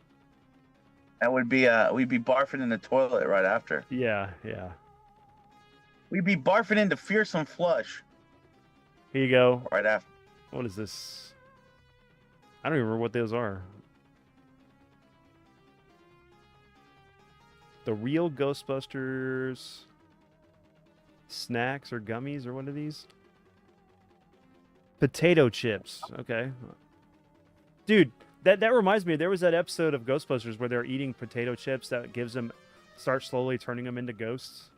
That would be we'd be barfing in the toilet right after. Yeah, yeah. We'd be barfing into fearsome flush Here you go. right after. What is this? I don't even remember what those are. The Real Ghostbusters snacks or gummies or what are these? Potato chips. Okay. Dude, that reminds me. There was that episode of Ghostbusters where they're eating potato chips that gives them, start slowly turning them into ghosts.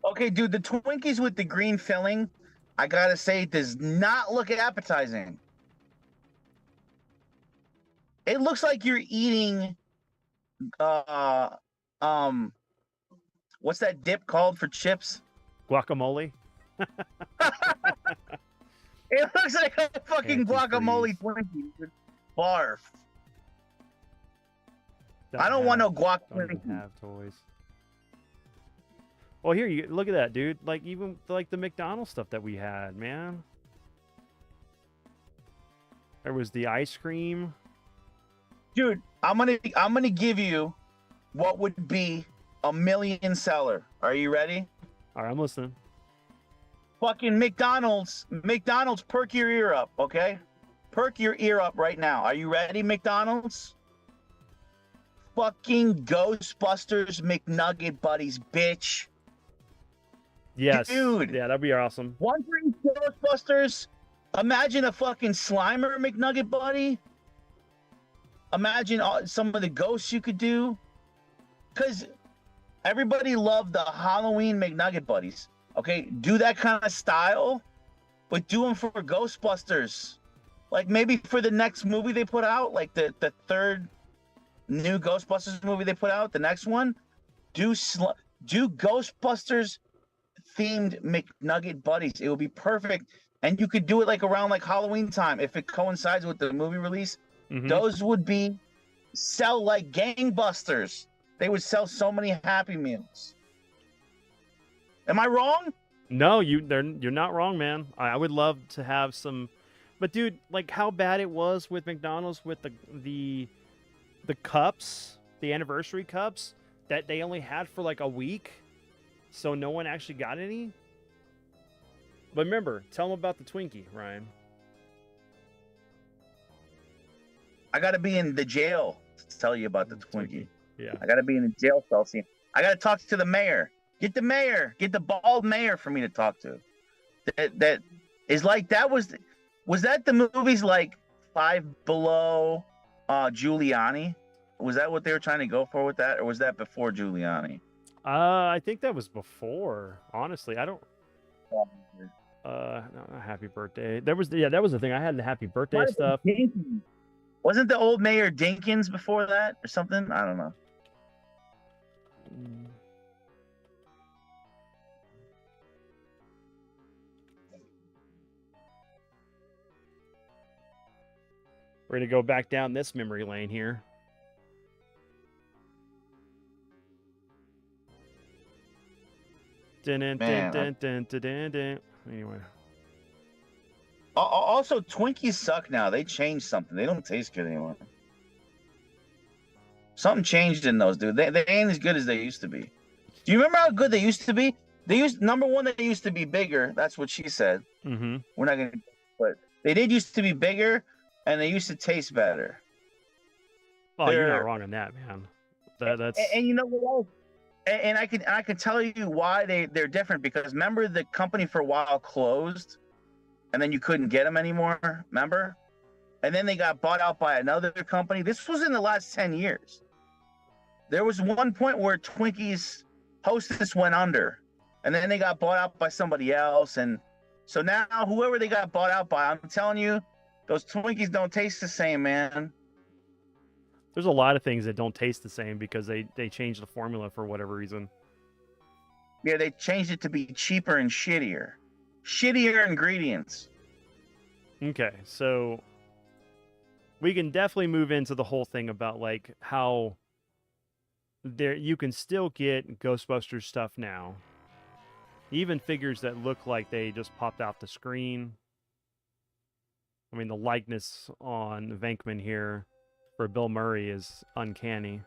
Okay, dude, the Twinkies with the green filling, I gotta say, does not look appetizing. It looks like you're eating, what's that dip called for chips? Guacamole. It looks like a fucking guacamole Antifreeze. Twinkie. Barf. I Don't don't want no have- guac Don't even Twinkie. have toys. Well, here you look at that, dude. Like even like the McDonald's stuff that we had, man. There was the ice cream. Dude, I'm gonna give you what would be a million seller. Are you ready? All right, I'm listening. Fucking McDonald's, perk your ear up, okay? Perk your ear up right now. Are you ready, McDonald's? Fucking Ghostbusters McNugget buddies, bitch. Yes, Dude. Yeah, that'd be awesome. One for each Ghostbusters. Imagine a fucking Slimer McNugget buddy. Imagine some of the ghosts you could do. Because everybody loved the Halloween McNugget buddies. Okay, do that kind of style, but do them for Ghostbusters. Like maybe for the next movie they put out, like the third new Ghostbusters movie they put out, the next one, do Ghostbusters themed McNugget buddies. It would be perfect, and you could do it like around like Halloween time if it coincides with the movie release. Mhm. Those would sell like gangbusters. They would sell so many Happy Meals. Am I wrong? No, you're not wrong, man. I would love to have some, but dude, like how bad it was with McDonald's with the cups, the anniversary cups that they only had for like a week, so no one actually got any. But remember, tell them about the Twinkie, Ryan. I gotta be in the jail to tell you about the Twinkie. Yeah. I gotta be in the jail cell scene. I gotta talk to the mayor. Get the bald mayor for me to talk to. That is like that was that the movies like Five Below, Giuliani? Was that what they were trying to go for with that, or was that before Giuliani? I think that was before. Honestly, I don't. No, not happy birthday. That was the thing. I had the happy birthday stuff. Wasn't the old mayor Dinkins before that or something? I don't know. We're gonna go back down this memory lane here. Anyway. Also, Twinkies suck now. They changed something. They don't taste good anymore. Something changed in those, dude. They ain't as good as they used to be. Do you remember how good they used to be? Number one, they used to be bigger. That's what she said. Mm-hmm. We're not gonna, but they did used to be bigger, and they used to taste better. Oh, you're not wrong on that, man. That's and you know what else? And I can tell you why they're different, because remember the company for a while closed, and then you couldn't get them anymore. Remember? And then they got bought out by another company. This was in the last 10 years. There was one point where Twinkies Hostess went under, and then they got bought out by somebody else. And so now whoever they got bought out by, I'm telling you, those Twinkies don't taste the same, man. there's a lot of things that don't taste the same because they changed the formula for whatever reason. Yeah, they changed it to be cheaper and shittier. Shittier ingredients. Okay, so we can definitely move into the whole thing about like how there you can still get Ghostbusters stuff now. Even figures that look like they just popped off the screen. I mean, the likeness on Venkman here for Bill Murray is uncanny.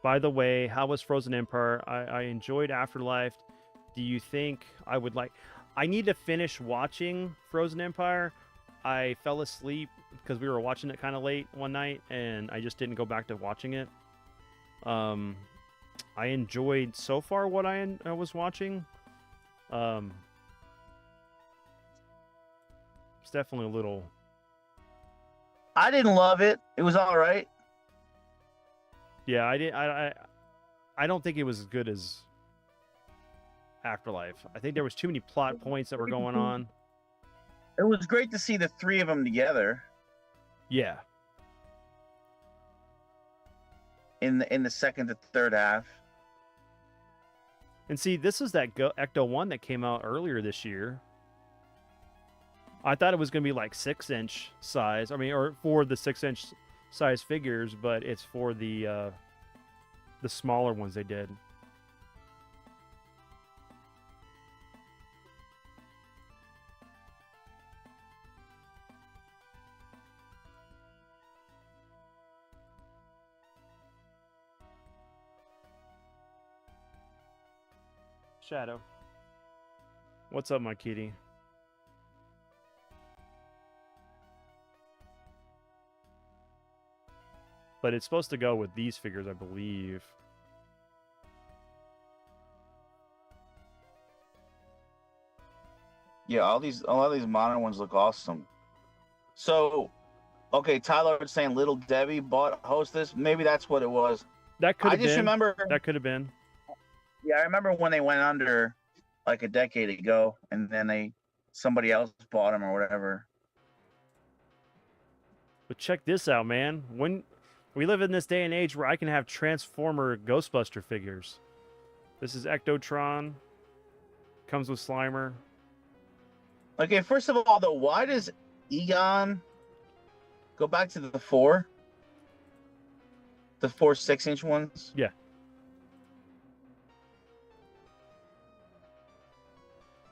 By the way, how was Frozen Empire? I enjoyed Afterlife. Do you think I would like... I need to finish watching Frozen Empire. I fell asleep because we were watching it kind of late one night, and I just didn't go back to watching it. I enjoyed so far what I was watching. It's definitely a little... I didn't love it. It was all right. Yeah, I don't think it was as good as Afterlife. I think there was too many plot points that were going on. It was great to see the three of them together. Yeah. In the second to third half. And see, this is that Ecto 1 that came out earlier this year. I thought it was going to be like 6-inch size. I mean, or for the 6-inch size figures, but it's for the smaller ones they did. Shadow. What's up, my kitty? But it's supposed to go with these figures, I believe. Yeah, a lot of these modern ones look awesome. So, okay, Tyler was saying Little Debbie bought Hostess. Maybe that's what it was. That could have been. I just remember. That could have been. Yeah, I remember when they went under like a decade ago, and then somebody else bought them or whatever. But check this out, man. When we live in this day and age where I can have Transformer Ghostbuster figures. This is Ectotron. Comes with Slimer. Okay, first of all, though, why does Egon go back to the 4? The 4 6-inch ones? Yeah.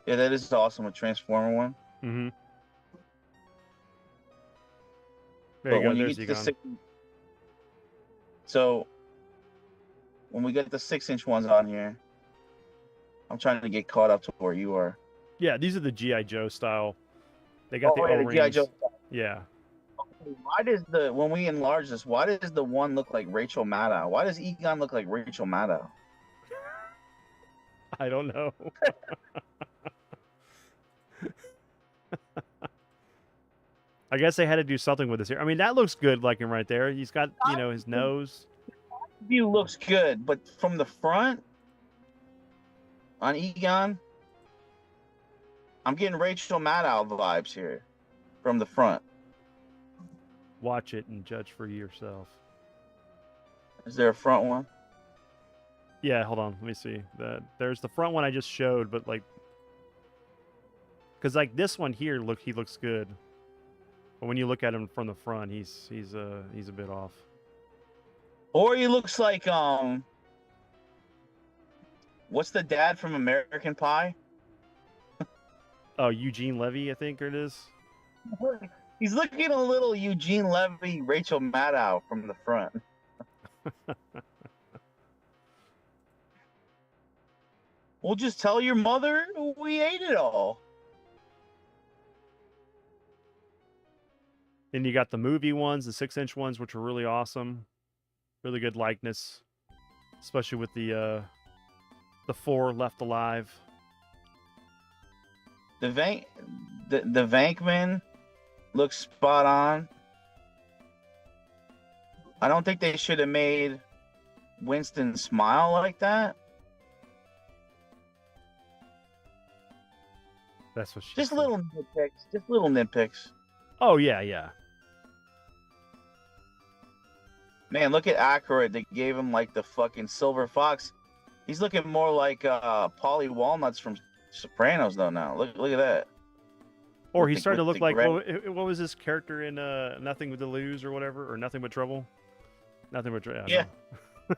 Yeah, that is awesome, a Transformer one. Mm-hmm. There you go. There's Egon. So, when we get the 6-inch ones on here, I'm trying to get caught up to where you are. Yeah, these are the G.I. Joe style. They got the O-rings. G.I. Joe style. Yeah. Okay, why does when we enlarge this, why does the one look like Rachel Maddow? Why does Egon look like Rachel Maddow? I don't know. I guess they had to do something with this here. I mean, that looks good, like him right there. He's got, his nose. View looks good, but from the front on Egon, I'm getting Rachel Maddow vibes here from the front. Watch it and judge for yourself. Is there a front one? Yeah, hold on. Let me see. There's the front one I just showed, but like, because like this one here, he looks good. But when you look at him from the front, he's a bit off. Or he looks like what's the dad from American Pie? Oh, Eugene Levy, I think it is. He's looking a little Eugene Levy, Rachel Maddow from the front. Well, just tell your mother we ate it all. Then you got the movie ones, the 6-inch ones, which are really awesome. Really good likeness, especially with the 4 left alive. The Venkman looks spot on. I don't think they should have made Winston smile like that. That's what she Just said. little nitpicks. Just little nitpicks. Oh yeah. Man, look at Aykroyd. They gave him like the fucking silver fox. He's looking more like Paulie Walnuts from Sopranos though now. Look at that. Or he started to with look the like gray. what was this character in Nothing to Lose or whatever, or Nothing But Trouble? Nothing but Trouble. Yeah. No.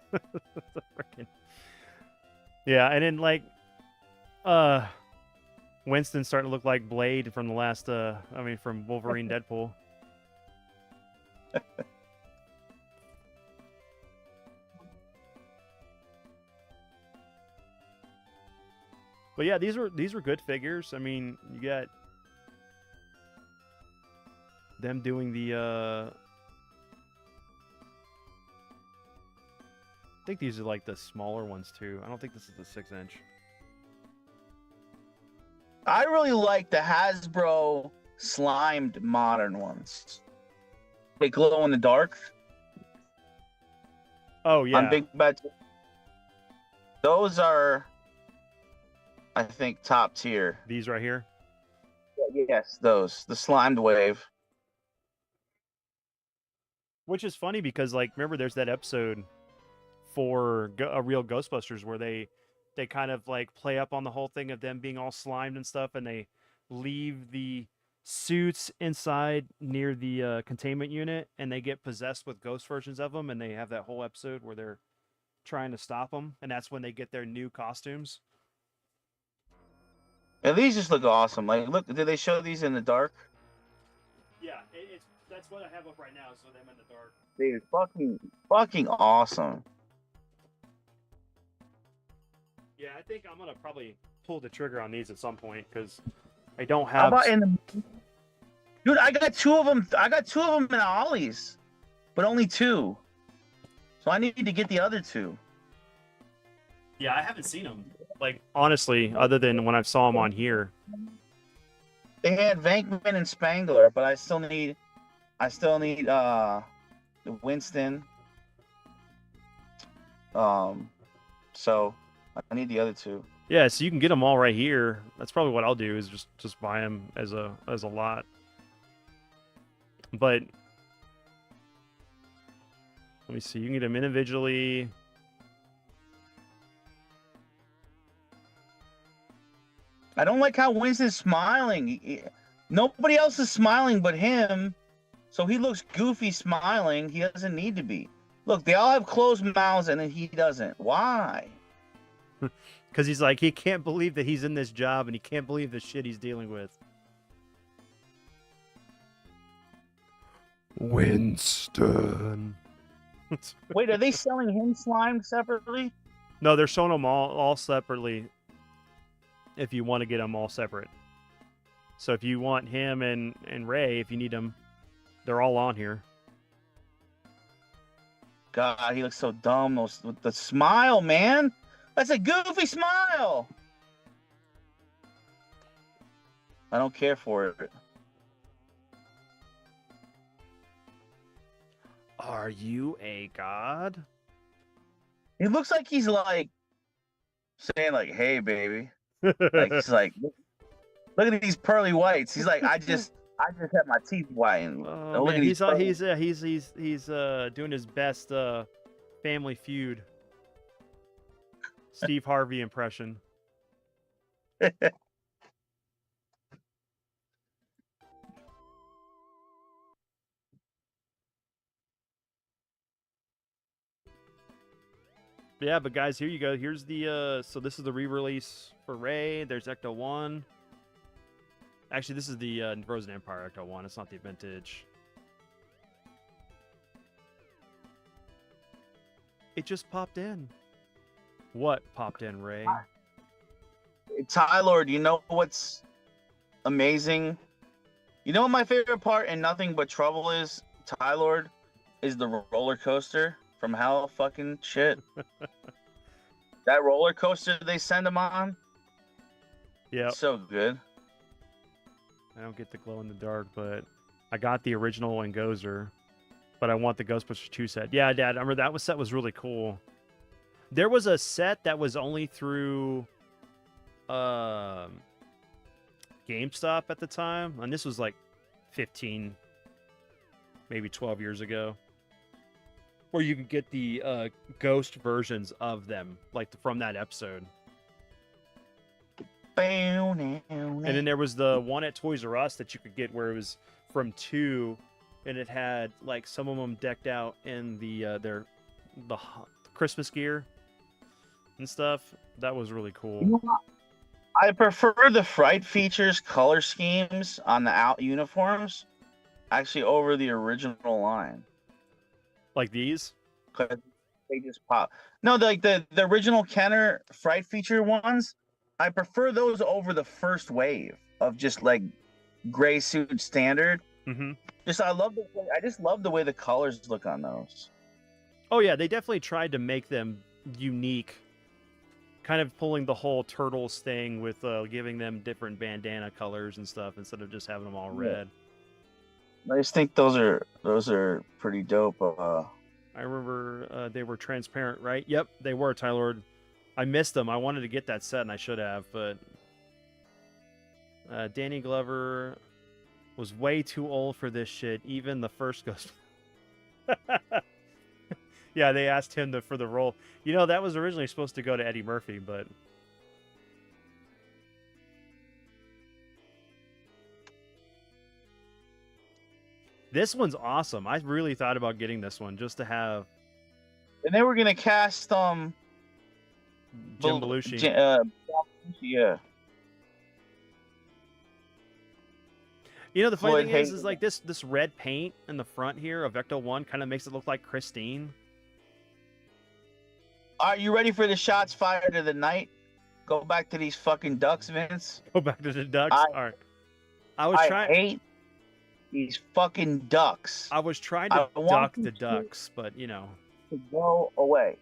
Yeah, and then like uh Winston starting to look like Blade from the last from Wolverine Deadpool. But yeah, these were good figures. I mean, you got them doing the I think these are like the smaller ones too. I don't think this is the 6-inch. I really like the Hasbro slimed modern ones. They glow in the dark Oh on yeah. big bets. Those are, I think, top tier. These right here. Yes, those. The slimed wave. Which is funny because like remember there's that episode for a real Ghostbusters where they kind of like play up on the whole thing of them being all slimed and stuff, and they leave the suits inside near the containment unit, and they get possessed with ghost versions of them, and they have that whole episode where they're trying to stop them, and that's when they get their new costumes. And these just look awesome. Like, look, did they show these in the dark? Yeah, it's that's what I have up right now. So them in the dark. They're fucking awesome. Yeah, I think I'm gonna probably pull the trigger on these at some point because I don't How have. about in the... Dude, I got two of them. I got two of them in Ollie's, but only two. So I need to get the other two. Yeah, I haven't seen them. Like honestly, other than when I saw them on here. They had Venkman and Spangler, but I still need the Winston. So I need the other two. Yeah, so you can get them all right here. That's probably what I'll do is just buy them as a lot. But let me see. You can get them individually. I don't like how Winston's smiling. Nobody else is smiling but him. So he looks goofy smiling. He doesn't need to be. Look, they all have closed mouths and then he doesn't. Why? Because he's like, he can't believe that he's in this job and he can't believe the shit he's dealing with. Winston. Wait, are they selling him slime separately? No, they're showing them all separately. If you want to get them all separate. So if you want him and Ray, if you need them, they're all on here. God, he looks so dumb. With the smile, man. That's a goofy smile. I don't care for it. Are you a god? He looks like he's like saying like, "Hey, baby." Like he's like, look at these pearly whites. He's like, I just had my teeth whitened. Oh, man, he's doing his best Family Feud Steve Harvey impression. Yeah, but guys, here you go. Here's the so this is the re-release for Ray. There's Ecto 1. Actually, this is the Frozen Empire Ecto 1. It's not the vintage. It just popped in. What popped in, Ray? Ty-Lord, you know what's amazing? You know what my favorite part in Nothing But Trouble is? Ty-Lord is the roller coaster from hell fucking shit. That roller coaster they send him on. Yeah. So good. I don't get the glow in the dark, but I got the original and Gozer. But I want the Ghostbusters 2 set. Yeah, Dad, I remember that set was really cool. There was a set that was only through GameStop at the time, and this was like 15, maybe 12 years ago, where you could get the ghost versions of them, like from that episode. And then there was the one at Toys R Us that you could get where it was from 2, and it had like some of them decked out in their Christmas gear and stuff. That was really cool. You know what? I prefer the Fright Features color schemes on the out uniforms actually over the original line. Like these? Because they just pop. No, like the original Kenner Fright Feature ones, I prefer those over the first wave of just like gray suit standard. Mm-hmm. I just love the way the colors look on those. Oh yeah, they definitely tried to make them unique, kind of pulling the whole Turtles thing with giving them different bandana colors and stuff instead of just having them all red. I just think those are pretty dope. I remember they were transparent, right? Yep, they were, Tylord. I missed them. I wanted to get that set, and I should have, but Danny Glover was way too old for this shit. Even the first Ghost. Yeah, they asked him for the role. You know, that was originally supposed to go to Eddie Murphy, but this one's awesome. I really thought about getting this one just to have. And they were gonna cast Jim Belushi. Yeah. You know, the funny thing is like this red paint in the front here of Ecto 1 kind of makes it look like Christine. Are you ready for the shots fired of the night? Go back to these fucking ducks, Vince. Go back to the ducks. All right. I hate these fucking ducks. I was trying to duck the ducks, but you know. To go away.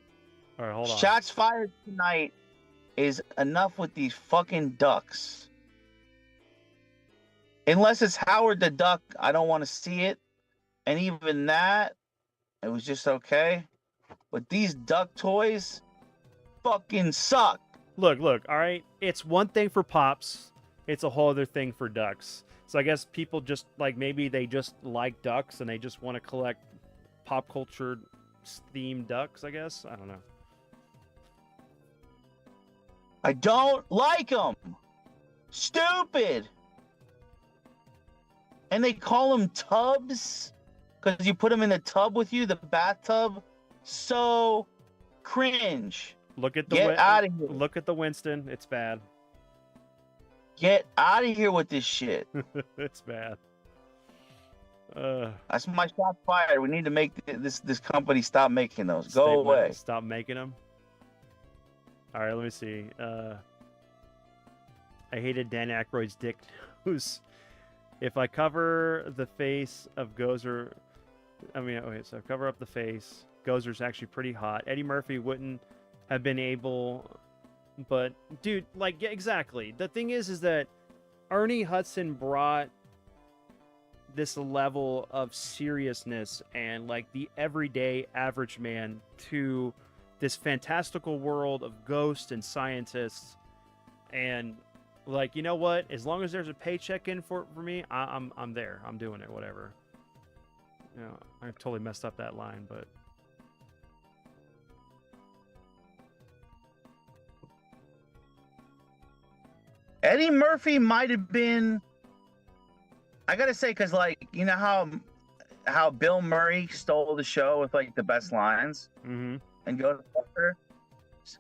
All right, hold on. Shots fired tonight is enough with these fucking ducks. Unless it's Howard the Duck, I don't want to see it. And even that, it was just okay. But these duck toys fucking suck. Look, all right? It's one thing for Pops. It's a whole other thing for ducks. So I guess people just, like, maybe they just like ducks and they just want to collect pop culture themed ducks, I guess. I don't know. I don't like them. Stupid. And they call them tubs because you put them in the tub with you, the bathtub. So cringe. Look at the Get out of here. Look at the Winston. It's bad. Get out of here with this shit. It's bad. That's my shot fired. We need to make this company stop making those. Go away. Stop making them. All right, let me see. I hated Dan Aykroyd's dick nose. If I cover the face of Gozer, so cover up the face. Gozer's actually pretty hot. Eddie Murphy wouldn't have been able, but dude, like, yeah, exactly. The thing is that Ernie Hudson brought this level of seriousness and like the everyday average man to this fantastical world of ghosts and scientists. And like, you know what? As long as there's a paycheck in for me, I'm there. I'm doing it. Whatever. You know, I totally messed up that line, but. Eddie Murphy might have been. I gotta say, because like, you know how Bill Murray stole the show with like the best lines Mm-hmm. and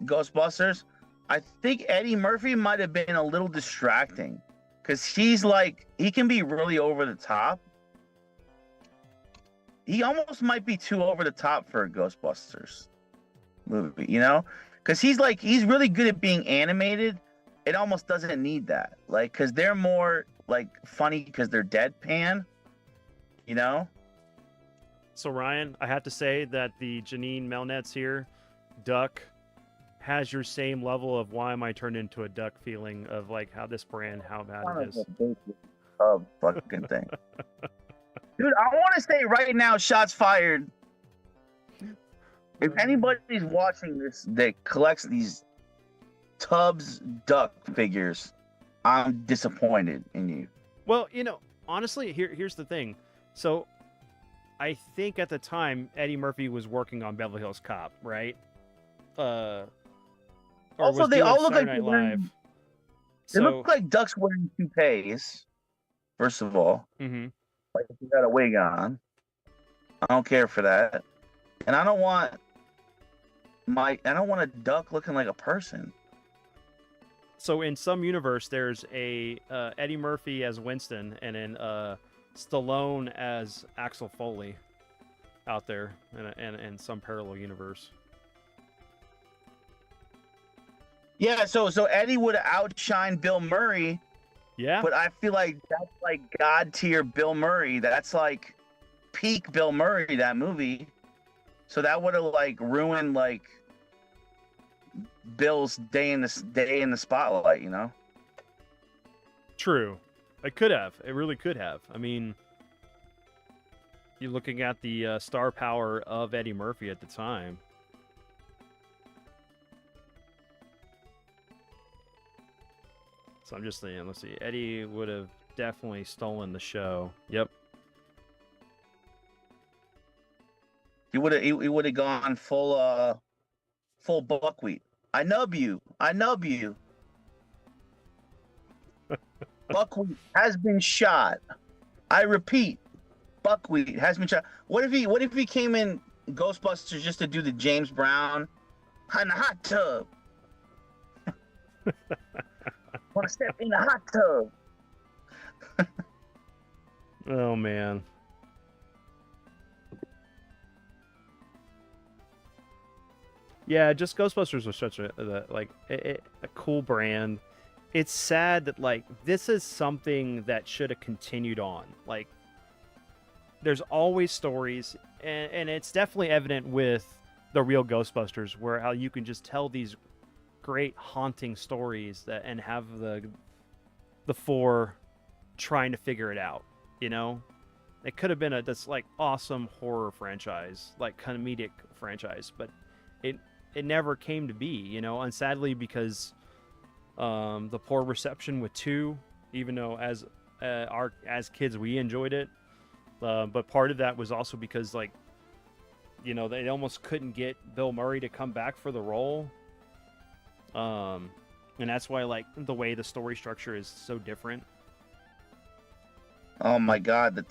Ghostbusters. I think Eddie Murphy might have been a little distracting because he's like, he can be really over the top. He almost might be too over the top for a Ghostbusters movie, you know? Because he's really good at being animated. It almost doesn't need that. Like, because they're more like funny because they're deadpan, you know? So Ryan, I have to say that the Janine Melnet's here, Duck, has your same level of why am I turned into a duck feeling of like how this brand, how bad it is. Fucking thing. Dude, I want to say right now, shots fired. If anybody's watching this that collects these Tubbs duck figures, I'm disappointed in you. Well, you know, honestly, here's the thing. So I think at the time Eddie Murphy was working on Beverly Hills Cop, right? Also, they all look like Saturday Night Live. They look So, like ducks wearing toupees. First of all, hmm like you got a wig on. I don't care for that, and I don't want a duck looking like a person. so in some universe, there's a Eddie Murphy as Winston, and then Stallone as Axel Foley out there in some parallel universe. Yeah, so Eddie would outshine Bill Murray, Yeah, but I feel like that's like god tier Bill Murray. That's like peak Bill Murray, that movie. So that would have like ruined like Bill's day in the spotlight, you know? true. It could have. It really could have. I mean, you're looking at the star power of Eddie Murphy at the time. So I'm just saying, let's see. Eddie would have definitely stolen the show. Yep. He would have gone full buckwheat. I nub you. I nub you. Buckwheat has been shot. I repeat, buckwheat has been shot. What if he came in Ghostbusters just to do the James Brown in the hot tub? Want to step in the hot tub? Oh man. Yeah, just Ghostbusters was such a cool brand. It's sad that like this is something that should have continued on. Like there's always stories, and it's definitely evident with the real Ghostbusters, where how you can just tell these great haunting stories that and have the four trying to figure it out. You know, it could have been this like awesome horror franchise, like comedic franchise, but it it never came to be. You know, and sadly because the poor reception with two, even though as kids we enjoyed it, but part of that was also because like they almost couldn't get Bill Murray to come back for the role, and that's why like the way the story structure is so different. Oh my God, the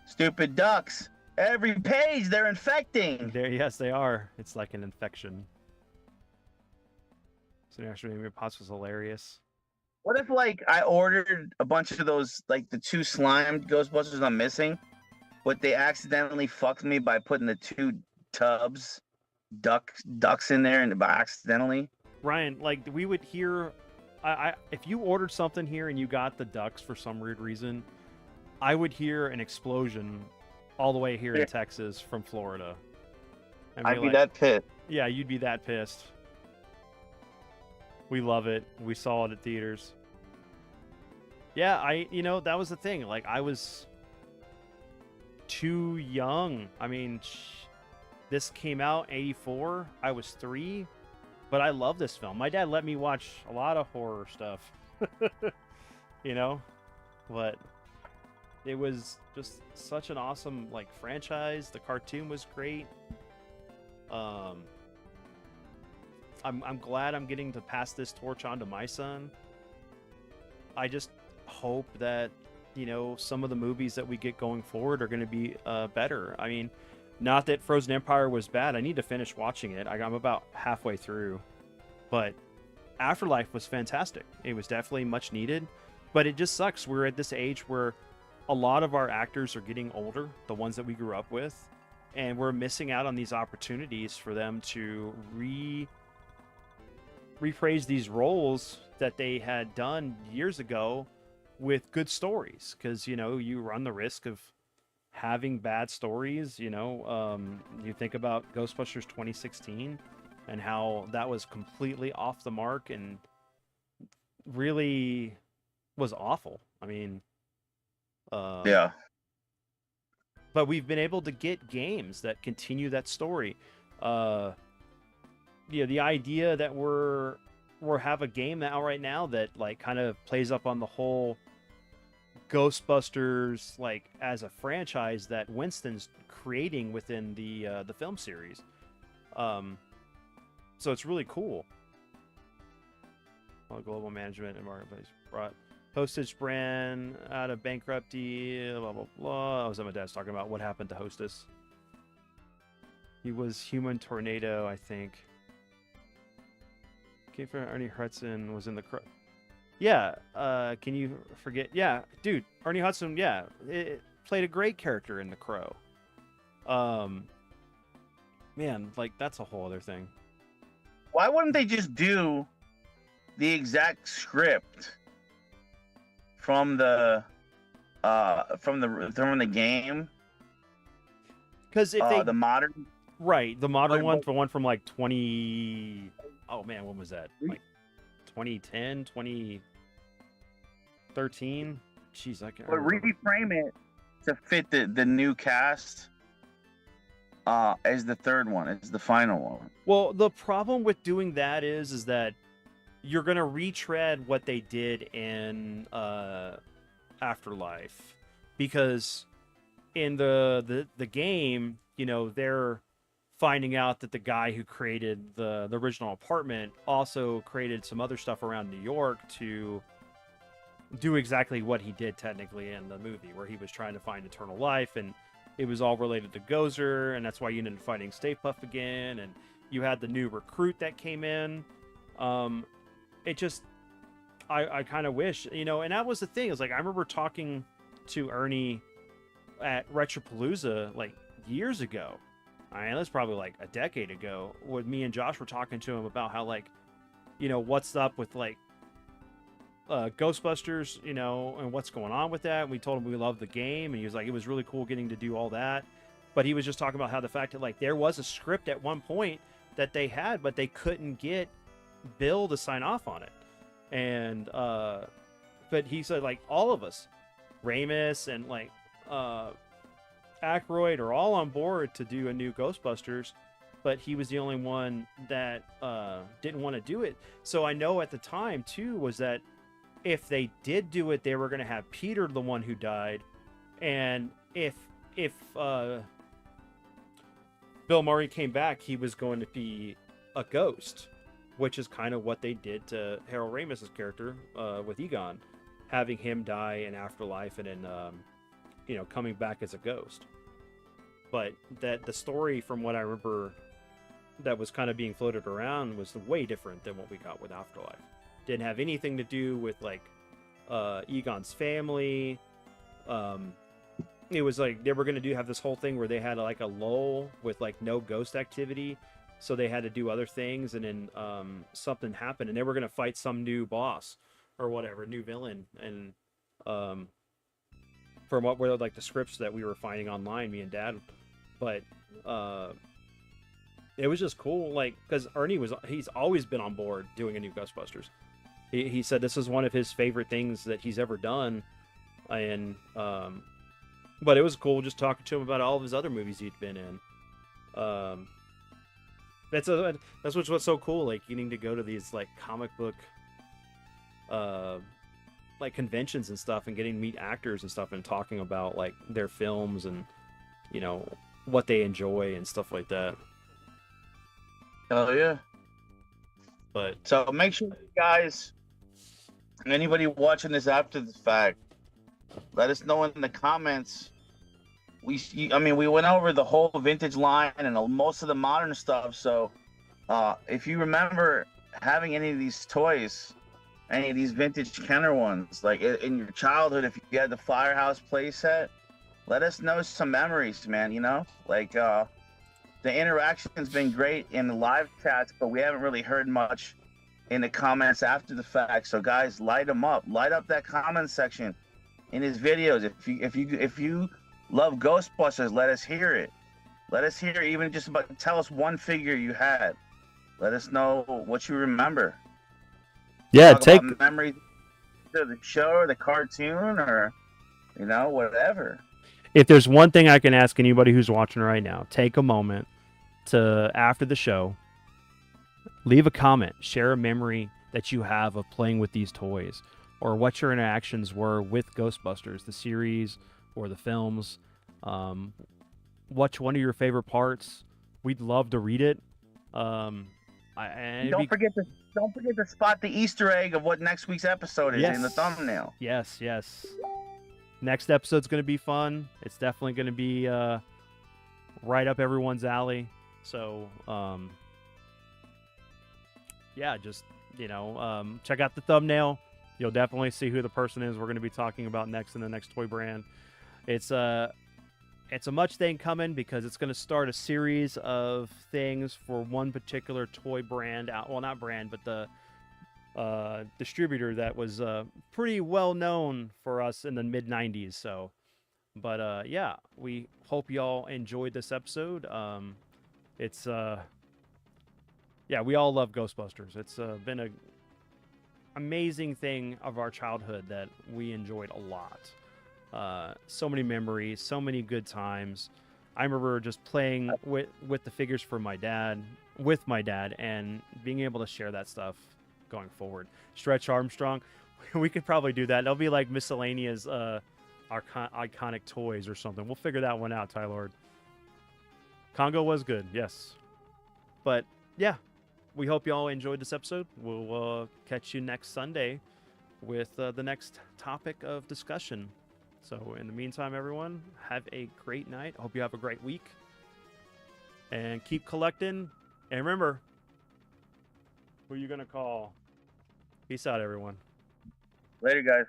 stupid ducks. Every page they're infecting. Yes, they are. It's like an infection. So actually, maybe Potts was hilarious. What if like I ordered a bunch of those like the two slimed Ghostbusters I'm missing, but they accidentally fucked me by putting the two tubs ducks in there and by accidentally? Ryan, like we would hear, if you ordered something here and you got the ducks for some weird reason, I would hear an explosion all the way here in Texas from Florida. I'd be that pissed. Yeah, you'd be that pissed. We love it. We saw it at theaters. Yeah, that was the thing. Like, I was too young. I mean, this came out in 84. I was 3, but I love this film. My dad let me watch a lot of horror stuff, but it was just such an awesome, like, franchise. The cartoon was great. I'm glad I'm getting to pass this torch on to my son. I just hope that some of the movies that we get going forward are going to be better. I mean, not that Frozen Empire was bad. I need to finish watching it. I'm about halfway through, but Afterlife was fantastic. It was definitely much needed, but it just sucks. We're at this age where a lot of our actors are getting older, the ones that we grew up with, and we're missing out on these opportunities for them to rephrase these roles that they had done years ago with good stories, because you run the risk of having bad stories. You think about Ghostbusters 2016 and how that was completely off the mark and really was awful. I mean, Yeah. but we've been able to get games that continue that story. The idea that we're have a game out right now that like kind of plays up on the whole Ghostbusters like as a franchise that Winston's creating within the film series. So it's really cool. All global management and marketplace brought Hostess brand out of bankruptcy. Blah blah blah. I was at my dad's talking about what happened to Hostess. He was Human Tornado, I think. Came from Ernie Hudson, was in the Crow. Yeah, can you forget? Yeah, dude, Ernie Hudson, yeah, it played a great character in The Crow. Man, like, that's a whole other thing. Why wouldn't they just do the exact script from the game? Because if they the modern, right, the modern like, one, the one from like 20. Oh man, when was that? Like 2010, 2013. Jeez, I can't but remember. reframe it to fit the new cast as the third one, as the final one. Well, the problem with doing that is that you're gonna retread what they did in Afterlife, because in the game, you know, they're finding out that the guy who created the original apartment also created some other stuff around New York to do exactly what he did technically in the movie, where he was trying to find eternal life, and it was all related to Gozer, and that's why you ended up fighting Stay Puft again, and you had the new recruit that came in. It just, I kind of wish, you know, and that was the thing, is like, I remember talking to Ernie at Retropalooza like years ago. I mean, that's probably like a decade ago, when me and Josh were talking to him about how, like, you know, what's up with like Ghostbusters, you know, and what's going on with that. And we told him we loved the game, and he was like, it was really cool getting to do all that. But he was just talking about how the fact that, like, there was a script at one point that they had, but they couldn't get Bill to sign off on it. And but he said, like, all of us, Ramis and like Aykroyd, are all on board to do a new Ghostbusters, but he was the only one that didn't want to do it. So I know at the time too was that if they did do it, they were going to have Peter, the one who died, and if Bill Murray came back, he was going to be a ghost, which is kind of what they did to Harold Ramis's character with Egon, having him die in Afterlife and then you know, coming back as a ghost. But that the story, from what I remember, that was kind of being floated around was way different than what we got with Afterlife. Didn't have anything to do with like Egon's family. It was like they were going to have this whole thing where they had like a lull with like no ghost activity, so they had to do other things, and then something happened, and they were going to fight some new boss or whatever, new villain. And from what were like the scripts that we were finding online, me and Dad, but it was just cool, like, because he's always been on board doing a new Ghostbusters. He said this is one of his favorite things that he's ever done, and but it was cool just talking to him about all of his other movies he'd been in. That's what's so cool, like getting to go to these like comic book like conventions and stuff, and getting to meet actors and stuff, and talking about like their films and, you know, what they enjoy and stuff like that. Oh yeah. But so make sure you guys, anybody watching this after the fact, let us know in the comments. I mean, we went over the whole vintage line and most of the modern stuff. So if you remember having any of these toys, any of these vintage Kenner ones, like in your childhood, if you had the Firehouse playset, let us know some memories, man. You know, like the interaction's been great in the live chats, but we haven't really heard much in the comments after the fact. So guys, light them up. Light up that comment section in his videos. If you love Ghostbusters, let us hear it. Let us hear even just about, tell us one figure you had. Let us know what you remember. Yeah, take memories of the show or the cartoon, or, you know, whatever. If there's one thing I can ask anybody who's watching right now, take a moment to, after the show, leave a comment, share a memory that you have of playing with these toys, or what your interactions were with Ghostbusters, the series or the films. What's one of your favorite parts? We'd love to read it. And it'd Don't be forget to spot the Easter egg of what next week's episode is in the yes, thumbnail. yes. Next episode's gonna be fun. It's definitely gonna be right up everyone's alley. So yeah, just check out the thumbnail. You'll definitely see who the person is we're going to be talking about next in the next toy brand. It's a much thing coming because it's going to start a series of things for one particular toy brand. Well, not brand, but the distributor that was pretty well known for us in the mid '90s. So, but yeah, we hope y'all enjoyed this episode. It's yeah, we all love Ghostbusters. It's been a amazing thing of our childhood that we enjoyed a lot. So many memories, so many good times. I remember just playing with the figures for with my dad, and being able to share that stuff going forward. Stretch Armstrong, we could probably do that. It'll be like miscellaneous iconic toys or something. We'll figure that one out, Tylord. Congo was good, yes. But yeah, we hope y'all enjoyed this episode. We'll catch you next Sunday with the next topic of discussion. So in the meantime, everyone, have a great night. Hope you have a great week. And keep collecting. And remember, who you going to call? Peace out, everyone. Later, guys.